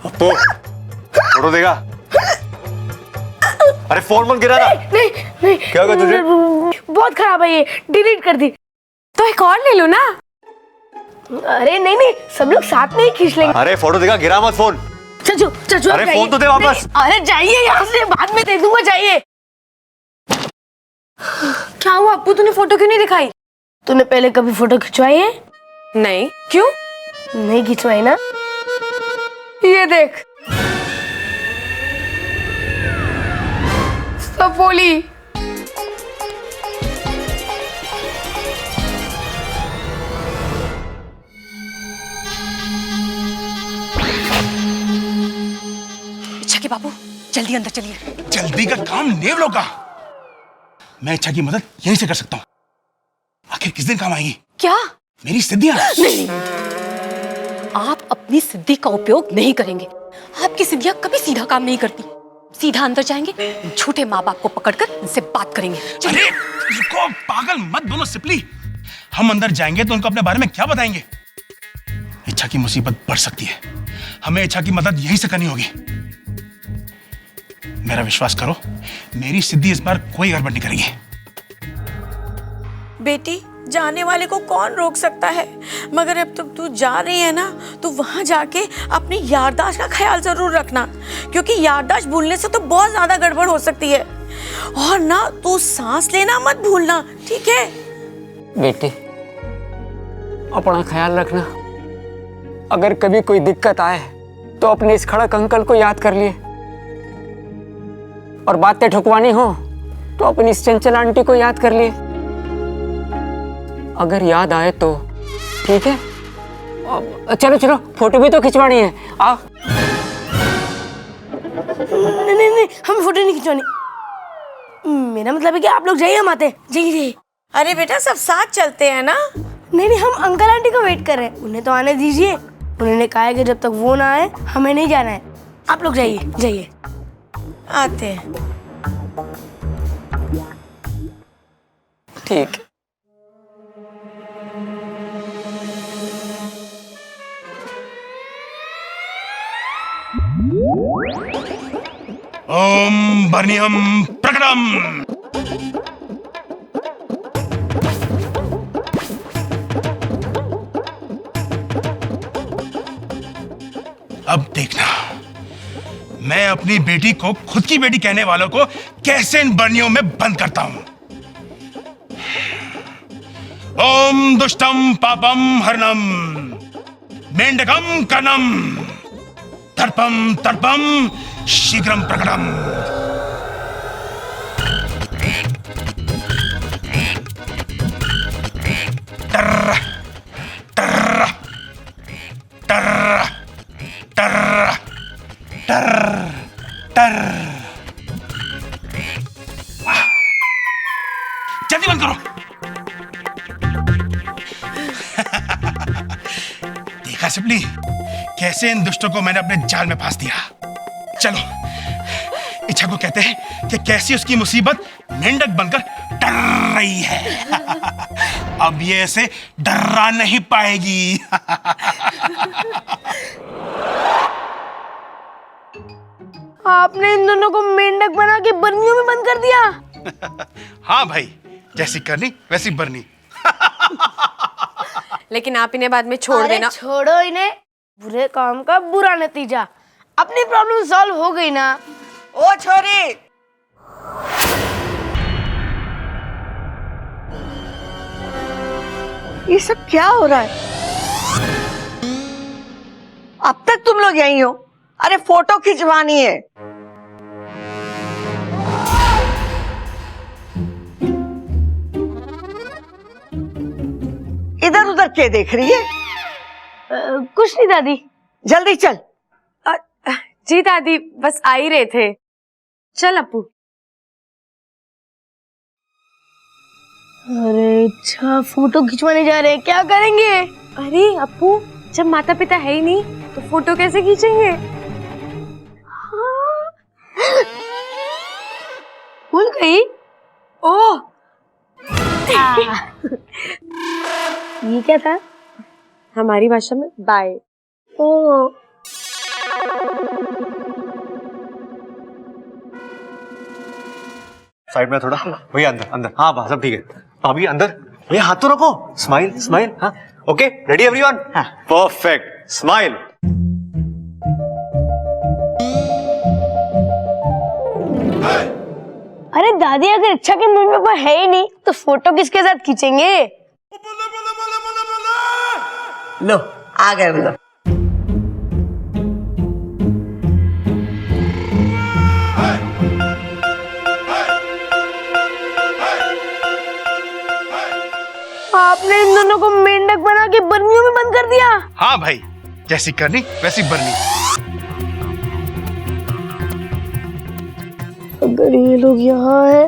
अप्पू, फोटो देगा? अरे फोन मत गिरा ना। नहीं नहीं, क्या हुआ तुझे? बहुत खराब है ये, डिलीट कर दी। तो एक और ले लो ना। अरे नहीं नहीं, सब लोग साथ में ही खींच लेंगे। अरे फोटो देगा, गिरा मत फोन। चाचू चाचू अरे फोन तो दे वापस। अरे जाइए यहाँ से, बाद में दे दूंगा, जाइए। क्या हुआ अप्पू, तूने फोटो क्यों नहीं दिखाई? तूने पहले कभी फोटो खिंचवाई है? नहीं। क्यों नहीं खिंचवाई ना? ये देख, सपोली। चलिए बाबू, जल्दी अंदर चलिए। जल्दी का काम नेवलों का। मैं इच्छा की मदद यहीं से कर सकता हूँ। आखिर किस दिन काम आएगी? क्या? मेरी सिद्धियां। नहीं, आप अपनी सिद्धि का उपयोग नहीं करेंगे। आपकी सिद्धियां कभी सीधा काम नहीं करती। सीधा अंदर जाएंगे, झूठे माँ बाप को पकड़कर इनसे बात करेंगे। अरे रुको, पागल मत बनो सिपली। हम अंदर जाएंगे तो उनको अपने बारे में क्या बताएंगे? इच्छा की मुसीबत बढ़ सकती है। हमें इच्छा की मदद यहीं से करनी होगी। मेरा विश्वास करो, मेरी सिद्धि इस बार कोई गड़बड़ नहीं करेगी। बेटी, जाने वाले को कौन रोक सकता है? मगर अब तुम तू जा रही है ना, तो वहां जाके अपनी याददाश्त का ख्याल जरूर रखना, क्योंकि याददाश्त भूलने से तो बहुत ज्यादा गड़बड़ हो सकती है। और ना तू सांस लेना मत भूलना, ठीक है? बेटी, अपना ख्याल रखना। अगर कभी कोई दिक्कत आए तो अपने इस खड़क अंकल को याद कर लिए, और बातें ठुकवानी हो तो अपनी इस चंचल आंटी को याद कर लिए। अगर याद आए तो ठीक है। चलो चलो, फोटो भी तो खिंचवानी है। आओ। नहीं, हम फोटो नहीं खिंचवानी। मेरा मतलब है कि आप लोग जाइए, हम आते हैं। जाइए। अरे बेटा, सब साथ चलते हैं ना। नहीं, हम अंकल आंटी को वेट कर रहे हैं। उन्हें तो आने दीजिए। उन्होंने कहा है कि जब तक वो ना आए हमें नहीं जाना है। आप लोग जाइए। आते हैं। ठीक। ओम बर्नियम प्रकटम। अब देखना, मैं अपनी बेटी को खुद की बेटी कहने वालों को कैसे इन बर्नियों में बंद करता हूं। ओम दुष्टम पापम हरणम मेंढकम कर्णम तर्पम तर्पम शीघ्रम प्रकटम। टर टर टर टर टर टर। जल्दी बंद करो। देखा सिपली, कैसे इन दुष्टों को मैंने अपने जाल में फांस दिया। चलो, इच्छा को कहते हैं कि कैसी उसकी मुसीबत मेंढक बनकर डर रही है। अब ये ऐसे डरा नहीं पाएगी। आपने इन दोनों को मेंढक बना के बर्नियों में बंद कर दिया। हाँ भाई, जैसी करनी वैसी बरनी। लेकिन आप इन्हें बाद में छोड़ देना। छोड़ो इन्हें, बुरे काम का बुरा नतीजा। अपनी प्रॉब्लम सॉल्व हो गई ना। ओ छोरी, ये सब क्या हो रहा है? अब तक तुम लोग यहीं हो? अरे फोटो खिंचवानी है। इधर उधर क्या देख रही है? कुछ नहीं दादी। जल्दी चल। जी दादी, बस आ ही रहे थे। चल अप्पू। अरे अच्छा, फोटो खिंचवाने जा रहे हैं, क्या करेंगे? अरे अप्पू, जब माता पिता है ही नहीं तो फोटो कैसे खींचेंगे? भूल गई? ओह, ये क्या था? हमारी भाषा में बाय। ओह, साइड में थोड़ा भैया, अंदर अंदर। हाँ बस सब ठीक है। भाभी अंदर। भैया हाथ तो रखो। Smile smile. हाँ okay, ready everyone? Perfect, smile. अरे दादी, अगर इच्छा के मम्मी पापा है ही नहीं तो फोटो किसके साथ खींचेंगे? लो, आ गए बोलो। आपने इन दोनों को मेंढक बना के बर्नियों में बंद कर दिया। हाँ भाई, जैसी करनी वैसी बरनी। अगर ये लोग यहाँ हैं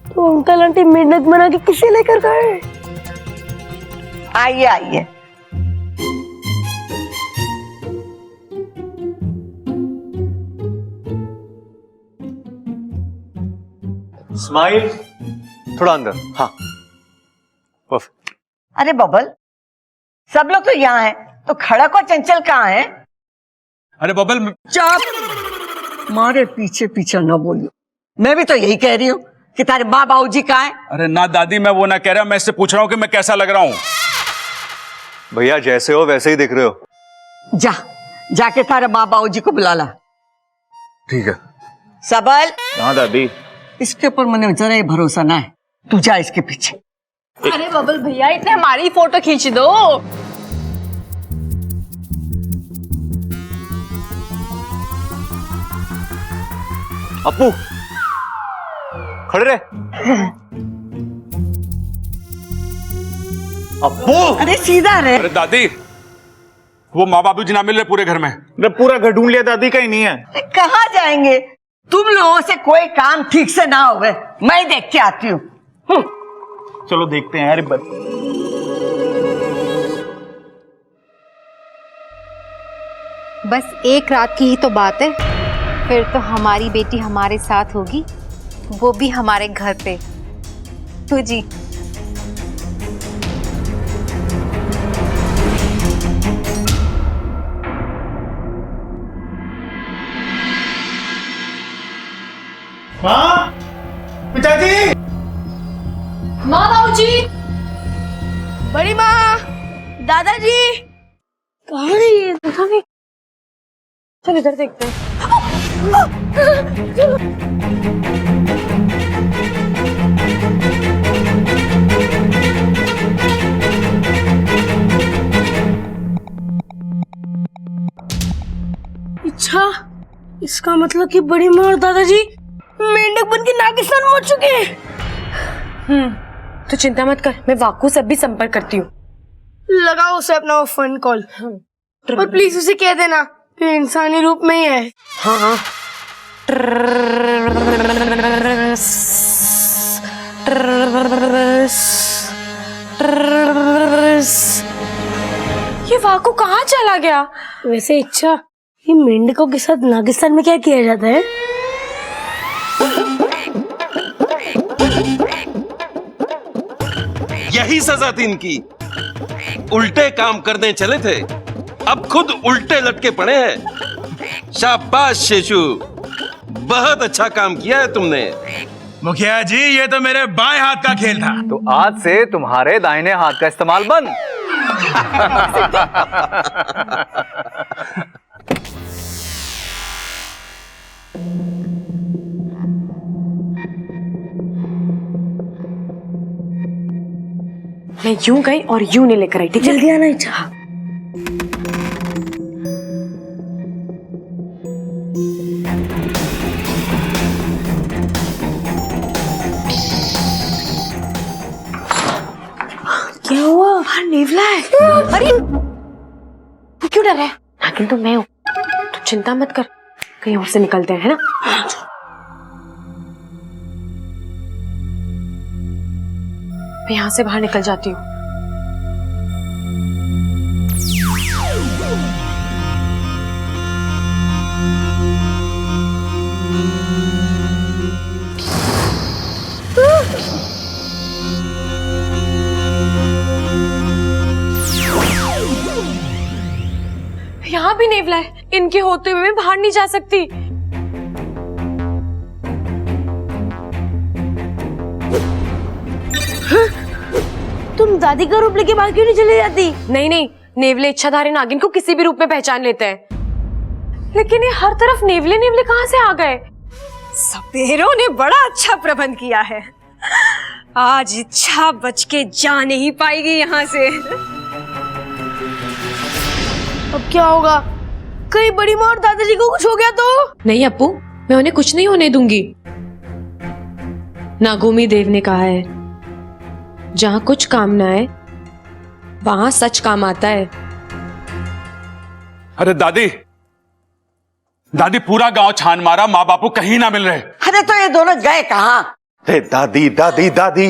तो अंकल आंटी मेंढक बना के किसे लेकर गए? आइए आइए। स्माइल, थोड़ा अंदर। हाँ, परफेक्ट। अरे बबल, सब लोग तो यहाँ हैं, तो खड़क और चंचल कहाँ है? अरे बबल, चुप, मारे पीछे पीछे न बोलियो। मैं भी तो यही कह रही हूँ कि तारे माँ बाबूजी कहाँ हैं? अरे ना दादी, मैं वो ना कह रहा, मैं इससे पूछ रहा हूँ कि मैं कैसा लग रहा हूँ। भैया जैसे हो वैसे ही दिख रहे हो। जाके तारे माँ बाबूजी को बुला ला। ठीक है। सबल। हाँ दादी। इसके ऊपर मैंने जरा ही भरोसा ना है, तू जा इसके पीछे। अरे बबल भैया, इतने हमारी फोटो खींच दो। अप्पू, खड़े रहे। अप्पू, अरे सीधा रहे। अरे दादी, वो माँ बाबू जी ना मिल रहे पूरे घर में। पूरा घर ढूंढ लिया, दादी कहीं नहीं है। कहाँ जाएंगे? तुम लोगों से कोई काम ठीक से ना होवे, मैं देख के आती हूँ। चलो देखते हैं। अरे बस एक रात की ही तो बात है, फिर तो हमारी बेटी हमारे साथ होगी, वो भी हमारे घर पे। तो जी माँ, पिताजी, माँ, बाबूजी, बड़ी माँ, दादाजी, कहाँ है ये? पता नहीं। चल इधर देखते हैं। अच्छा, इसका मतलब कि बड़ी माँ और दादाजी मेंढक बन के नागिस्तान पहुंच चुके हैं। तो चिंता मत कर, मैं वाकू से भी संपर्क करती हूँ। लगाओ उसे अपना फोन कॉल और प्लीज उसे कह देना कि इंसानी रूप में ही है। हाँ हाँ। ये वाकू कहाँ चला गया? वैसे इच्छा, ये मेंढकों के साथ नागिस्तान में क्या किया जाता है? यही सजा थी इनकी। उल्टे काम करने चले थे, अब खुद उल्टे लटके पड़े हैं। शाबाश शेषू, बहुत अच्छा काम किया है तुमने। मुखिया जी, ये तो मेरे बाएं हाथ का खेल था। तो आज से तुम्हारे दाहिने हाथ का इस्तेमाल बंद। मैं यूं गई और यूं नहीं लेकर आई, ठीक है? जल्दी आना इच्छा। क्या हुआ? बाहर नेवला है। अरे तू क्यों डर रहा है? नागिन तो मैं हूँ, तो चिंता मत कर, कहीं और से निकलते हैं, है ना? मैं यहाँ से बाहर निकल जाती हूँ। यहाँ भी नेवला है, इनके होते हुए मैं बाहर नहीं जा सकती। तुम दादी का रूप लेके बाहर क्यों नहीं चली जाती? नहीं नहीं, नेवले इच्छाधारी नागिन को किसी भी रूप में पहचान लेते हैं। लेकिन ये हर तरफ नेवले नेवले कहाँ से आ गए? सपेरों ने बड़ा अच्छा प्रबंध किया है। आज इच्छा बच के जा नहीं पाएगी यहाँ से। अब क्या होगा? कहीं बड़ी माँ और दादाजी को कुछ हो गया तो? नहीं अप्पू, मैं उन्हें कुछ नहीं होने दूंगी। नागोमी देव ने कहा है, जहां कुछ काम ना आए वहां सच काम आता है। अरे दादी, दादी पूरा गांव छान मारा, माँ बापू कहीं ना मिल रहे। अरे तो ये दोनों गए कहाँ? अरे दादी दादी दादी,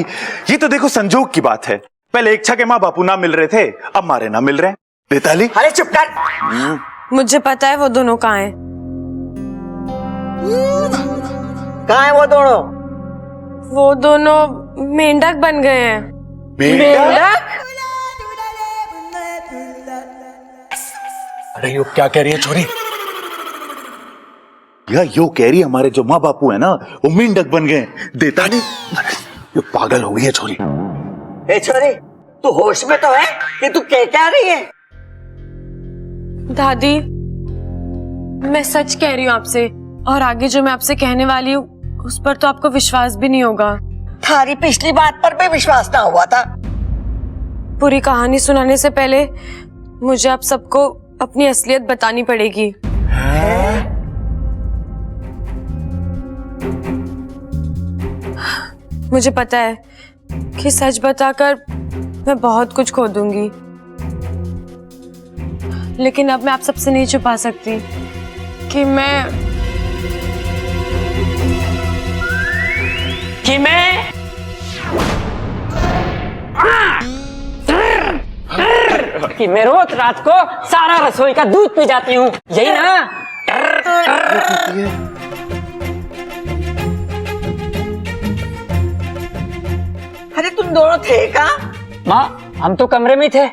ये तो देखो संजोग की बात है। पहले इच्छा के माँ बापू ना मिल रहे थे, अब हमारे ना मिल रहे हैं। बेताली, अरे चुप कर। मुझे पता है वो दोनों कहाँ हैं। कहाँ है वो दोनों? वो दोनों मेंढक बन गए हैं। मेंढक? अरे यो क्या कह रही है छोरी? यार यो कह रही है हमारे जो माँ बापू है ना वो मेंढक बन गए। देता नहीं, यो पागल हो गई है छोरी। ए छोरी, तू होश में तो है कि तू क्या रही है? दादी, मैं सच कह रही हूँ आपसे, और आगे जो मैं आपसे कहने वाली हूँ उस पर तो आपको विश्वास भी नहीं होगा। थारी पिछली बात पर भी विश्वास ना हुआ था। पूरी कहानी सुनाने से पहले मुझे आप सबको अपनी असलियत बतानी पड़ेगी। मुझे पता है कि सच बताकर मैं बहुत कुछ खो दूंगी, लेकिन अब मैं आप सबसे नहीं छुपा सकती कि मैं रोज रात को सारा रसोई का दूध पी जाती हूँ, यही ना? अरे तुम दोनों थे कहाँ? माँ, हम तो कमरे में थे।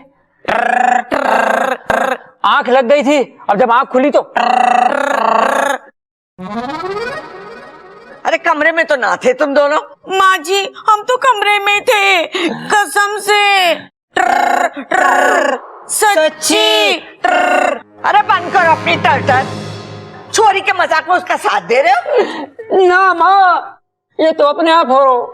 आंख लग गई थी, अब जब आंख खुली तो अरे कमरे में तो ना थे तुम दोनों। माँ जी, हम तो कमरे में थे, कसम से। सच्ची। अरे बंद करो अपनी टर। छोरी के मजाक में उसका साथ दे रहे हो? ना माँ, ये तो अपने आप हो।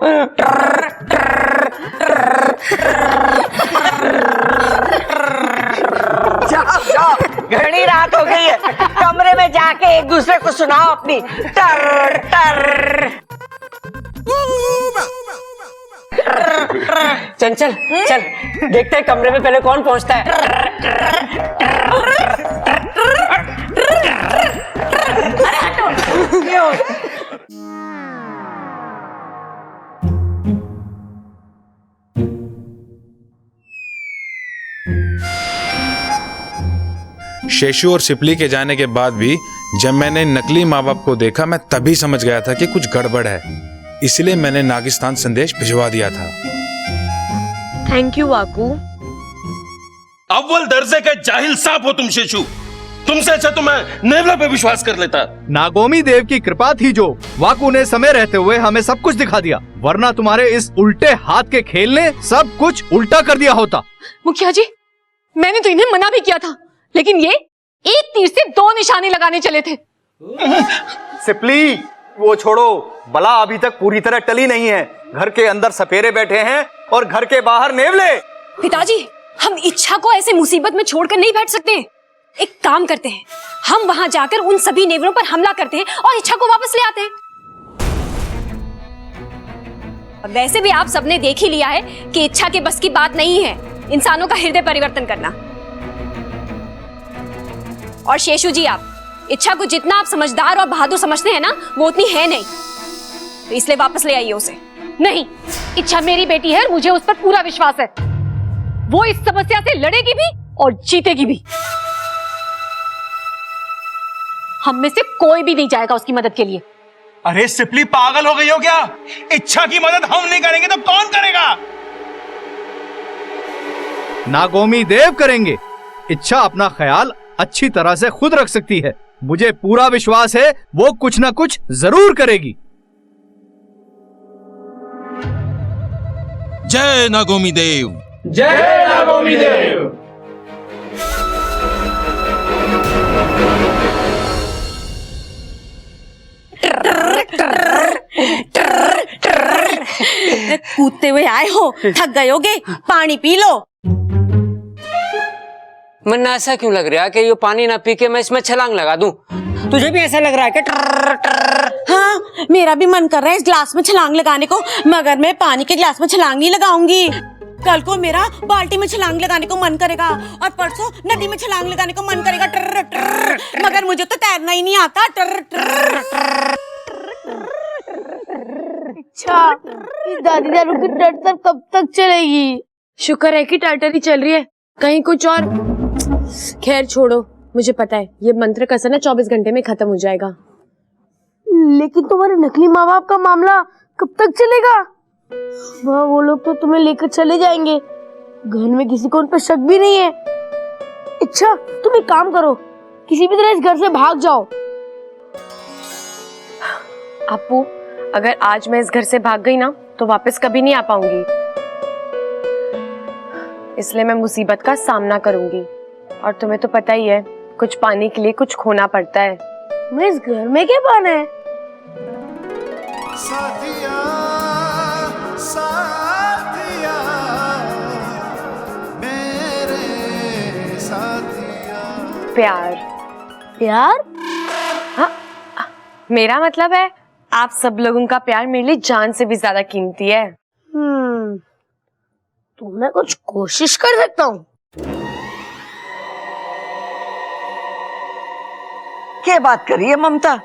जाओ, घनी रात हो गई है, कमरे में जाके एक दूसरे को सुनाओ अपनी टर टर। चंचल, चल देखते हैं कमरे में पहले कौन पहुंचता है। शेषु और सिपली के जाने के बाद भी जब मैंने नकली माँ बाप को देखा, मैं तभी समझ गया था कि कुछ गड़बड़ है, इसलिए मैंने नागिस्तान संदेश भिजवा दिया था। थैंक यू वाकू। अव्वल दर्जे का जाहिल सांप हो तुम शेषु। तुमसे अच्छा तो मैं नेवला पे विश्वास कर लेता। नागोमी देव की कृपा थी जो वाकू ने समय रहते हुए हमें सब कुछ दिखा दिया, वरना तुम्हारे इस उल्टे हाथ के खेल ने सब कुछ उल्टा कर दिया होता। मुखिया जी, मैंने तो इन्हें मना भी किया था, लेकिन ये एक तीर से दो निशाने लगाने चले थे। सिपली, वो छोड़ो, बला अभी तक पूरी तरह टली नहीं है। घर के अंदर सपेरे बैठे हैं और घर के बाहर नेवले। पिताजी, हम इच्छा को ऐसे मुसीबत में छोड़कर नहीं बैठ सकते। एक काम करते हैं, हम वहां जाकर उन सभी नेवलों पर हमला करते हैं और इच्छा को वापस ले आते हैं। वैसे भी आप सबने देख ही लिया है कि इच्छा के बस की बात नहीं है इंसानों का हृदय परिवर्तन करना। और शेषु जी, आप इच्छा को जितना आप समझदार और बहादुर समझते हैं ना, वो उतनी है नहीं, तो इसलिए वापस ले आइए उसे। नहीं, इच्छा मेरी बेटी है और मुझे उस पर पूरा विश्वास है। वो इस समस्या से लड़ेगी भी और जीतेगी भी। हम में से कोई भी नहीं जाएगा उसकी मदद के लिए। अरे सिपली, पागल हो गई हो क्या? इच्छा की मदद हम नहीं करेंगे तो कौन करेगा? नागोमी देव करेंगे। इच्छा अपना ख्याल अच्छी तरह से खुद रख सकती है। मुझे पूरा विश्वास है वो कुछ ना कुछ जरूर करेगी। जय नागोमी देव। जय नागोमी देव। कूदते हुए आए हो, थक गए होगे, पानी पी लो। मन ऐसा क्यों लग रहा है कि ये पानी ना पी के मैं इसमें छलांग लगा दूं? तुझे भी ऐसा लग रहा है कि? हाँ, मेरा भी मन कर रहा है इस ग्लास में छलांग लगाने को, मगर मैं पानी के ग्लास में छलांग नहीं लगाऊंगी। कल को मेरा बाल्टी में छलांग लगाने को मन करेगा और परसों नदी में छलांग लगाने को मन करेगा टर टर, मगर मुझे तो तैरना ही नहीं आता टर टर। अच्छा, इस दादी दारू की टर्टर कब तक चलेगी? शुक्र है कि टर्टर ही चल रही है, कहीं कुछ और। खैर छोड़ो, मुझे पता है ये मंत्र का असर ना 24 घंटे में खत्म हो जाएगा। लेकिन तुम्हारे नकली माँ बाप का मामला कब तक चलेगा? वहाँ वो लोग तो तुम्हें लेकर चले जाएंगे, घर में किसी को उन पर शक भी नहीं है। अच्छा, तुम एक काम करो, किसी भी तरह इस घर से भाग जाओ। अपू, अगर आज मैं इस घर से भाग गई ना तो वापस कभी नहीं आ पाऊंगी, इसलिए मैं मुसीबत का सामना करूंगी। और तुम्हें तो पता ही है, कुछ पाने के लिए कुछ खोना पड़ता है। मैं इस घर में क्या पाना है? साथिया साथिया मेरे साथिया। प्यार। प्यार? हाँ, मेरा मतलब है आप सब लोगों का प्यार मेरे लिए जान से भी ज्यादा कीमती है। तो मैं कुछ कोशिश कर सकता हूँ। क्या बात करिए ममता,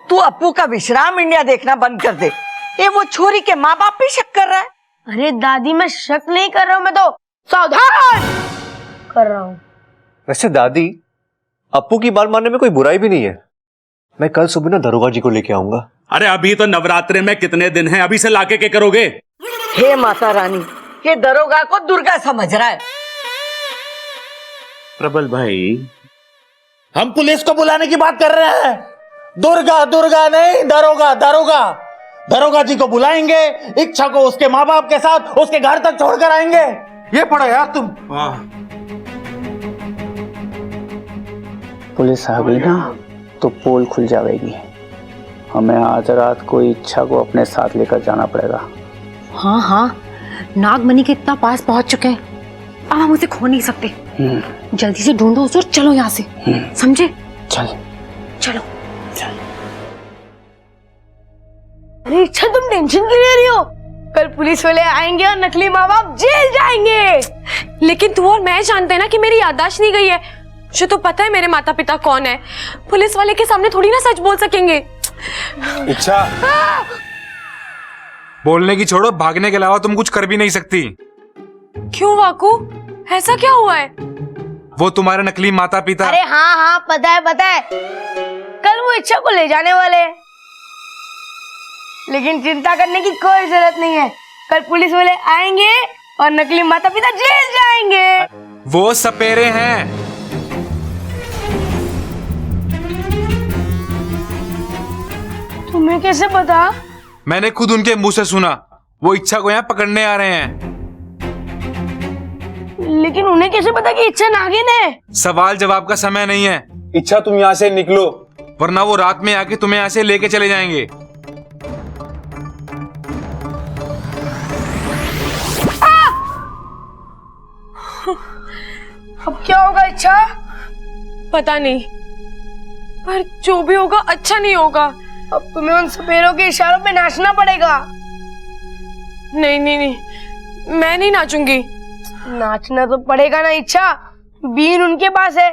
तू अप्पू का विश्राम इंडिया देखना बंद कर दे। ये वो छोरी के माँ बाप भी शक कर रहा है। अरे दादी, मैं शक नहीं कर रहा हूँ, मैं तो सावधान कर रहा हूँ। वैसे दादी, अप्पू की बात मानने में कोई बुराई भी नहीं है। मैं कल सुबह ना दरोगा जी को लेके आऊंगा। अरे अभी तो नवरात्रे में कितने दिन हैं, अभी से लाके के करोगे? हे माता रानी, ये दरोगा को दुर्गा समझ रहा है। प्रबल भाई, हम पुलिस को बुलाने की बात कर रहे हैं। दुर्गा दुर्गा नहीं, दरोगा दरोगा। दरोगा जी को बुलाएंगे, इच्छा को उसके माँ बाप के साथ उसके घर तक छोड़कर आएंगे। ये पढ़ो यार तुम। पुलिस आ गई ना तो पोल खुल जाएगी। हमें आज रात को इच्छा को अपने साथ लेकर जाना पड़ेगा। हाँ हाँ, नागमणि के इतना पास पहुंच चुके हैं, अब हम उसे खो नहीं सकते। जल्दी से ढूंढो उसे और चलो यहाँ से, समझे? चल चलो। अरे इच्छा, तुम टेंशन क्यों ले रही हो? कल पुलिस वाले आएंगे और नकली माँ बाप जेल जाएंगे। लेकिन तू और मैं जानते हैं ना कि मेरी याददाश्त नहीं गई है। मुझे तो पता है मेरे माता पिता कौन है। पुलिस वाले के सामने थोड़ी ना सच बोल सकेंगे। इच्छा, बोलने की छोड़ो, भागने के अलावा तुम कुछ कर भी नहीं सकती। क्यों वाकू, ऐसा क्या हुआ है? वो तुम्हारे नकली माता पिता। अरे हाँ हाँ, पता है पता है, कल वो इच्छा को ले जाने वाले हैं। लेकिन चिंता करने की कोई जरूरत नहीं है, कल पुलिस वाले आएंगे और नकली माता पिता जेल जाएंगे। वो सपेरे हैं। तुम्हें कैसे पता? मैंने खुद उनके मुंह से सुना। वो इच्छा को यहाँ पकड़ने आ रहे हैं। लेकिन उन्हें कैसे पता कि इच्छा नागिन है? सवाल जवाब का समय नहीं है। इच्छा, तुम यहाँ से निकलो, वरना वो रात में आके तुम्हें यहाँ से लेके चले जाएंगे। अब क्या होगा इच्छा? पता नहीं, पर जो भी होगा अच्छा नहीं होगा। अब तुम्हें उन सपेरों के इशारों पे नाचना पड़ेगा। नहीं नहीं नहीं, मैं नहीं नाचूंगी। नाचना तो पड़ेगा ना इच्छा, बीन उनके पास है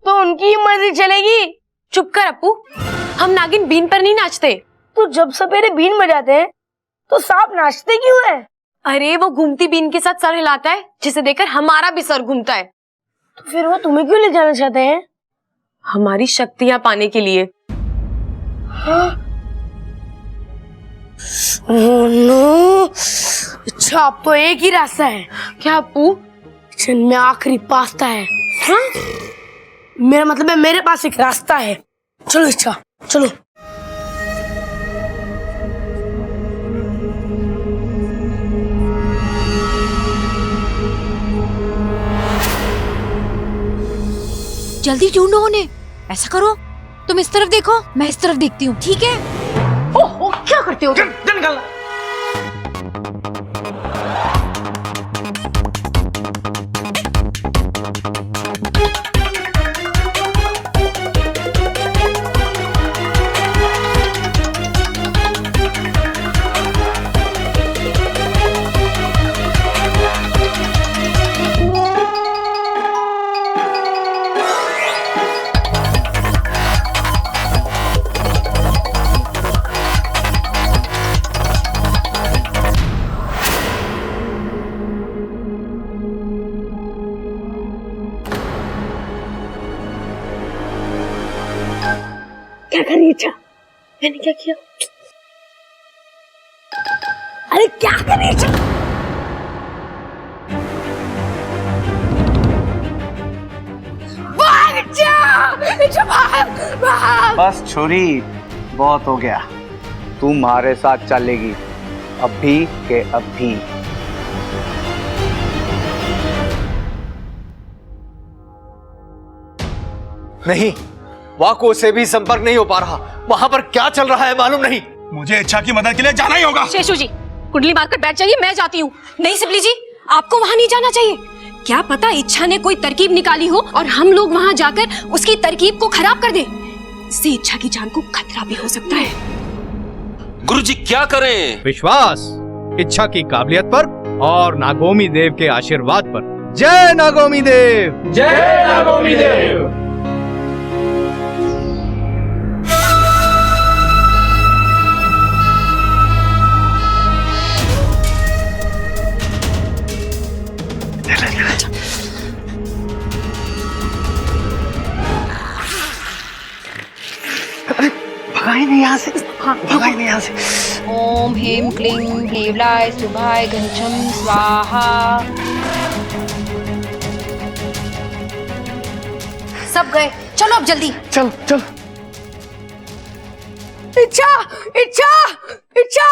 तो उनकी ही मर्जी चलेगी। चुप कर अपू, हम नागिन बीन पर नहीं नाचते। तो जब सपेरे बीन बजाते हैं तो सांप नाचते क्यों है? अरे वो घूमती बीन के साथ सर हिलाता है, जिसे देखकर हमारा भी सर घूमता है। तो फिर वो तुम्हें क्यों ले जाना चाहते हैं? हमारी शक्तियां पाने के लिए। हाँ? Oh no! अच्छा, अब तो एक ही रास्ता है। क्या अपू? किचन में आखिरी पास्ता है। हाँ? मेरा मतलब है मेरे पास एक रास्ता है। चलो इच्छा, चलो। जल्दी ढूंढो उन्हें। ऐसा करो, तुम इस तरफ देखो, मैं इस तरफ देखती हूँ, ठीक है? ओह, क्या करते हो? निकल। क्या कर रही है इच्छा? मैंने क्या किया? अरे क्या कर रही है इच्छा? भाग इच्छा! इच्छा भाग! भाग! बस छोरी, बहुत हो गया। तू हमारे साथ चलेगी, अभी के अभी। नहीं, वाको से भी संपर्क नहीं हो पा रहा। वहां पर क्या चल रहा है मालूम नहीं। मुझे इच्छा की मदद के लिए जाना ही होगा। शेषू जी, कुंडली मारकर बैठ जाइए, मैं जाती हूँ। नहीं सिपली जी, आपको वहाँ नहीं जाना चाहिए। क्या पता इच्छा ने कोई तरकीब निकाली हो और हम लोग वहाँ जाकर उसकी तरकीब को खराब कर दें। इससे इच्छा की जान को खतरा भी हो सकता है। गुरुजी क्या करें? विश्वास इच्छा की काबिलियत पर और नागोमी देव के आशीर्वाद पर। जय नागोमी देव! जय नागोमी देव! भगाई नहीं यहाँ से, भगाई नहीं यहाँ से। ओम ह्रीं क्लीं ह्रीवलाय शुभाय घनछम स्वाहा। सब गए, चलो अब जल्दी। चल चल। इच्छा! इच्छा! इच्छा!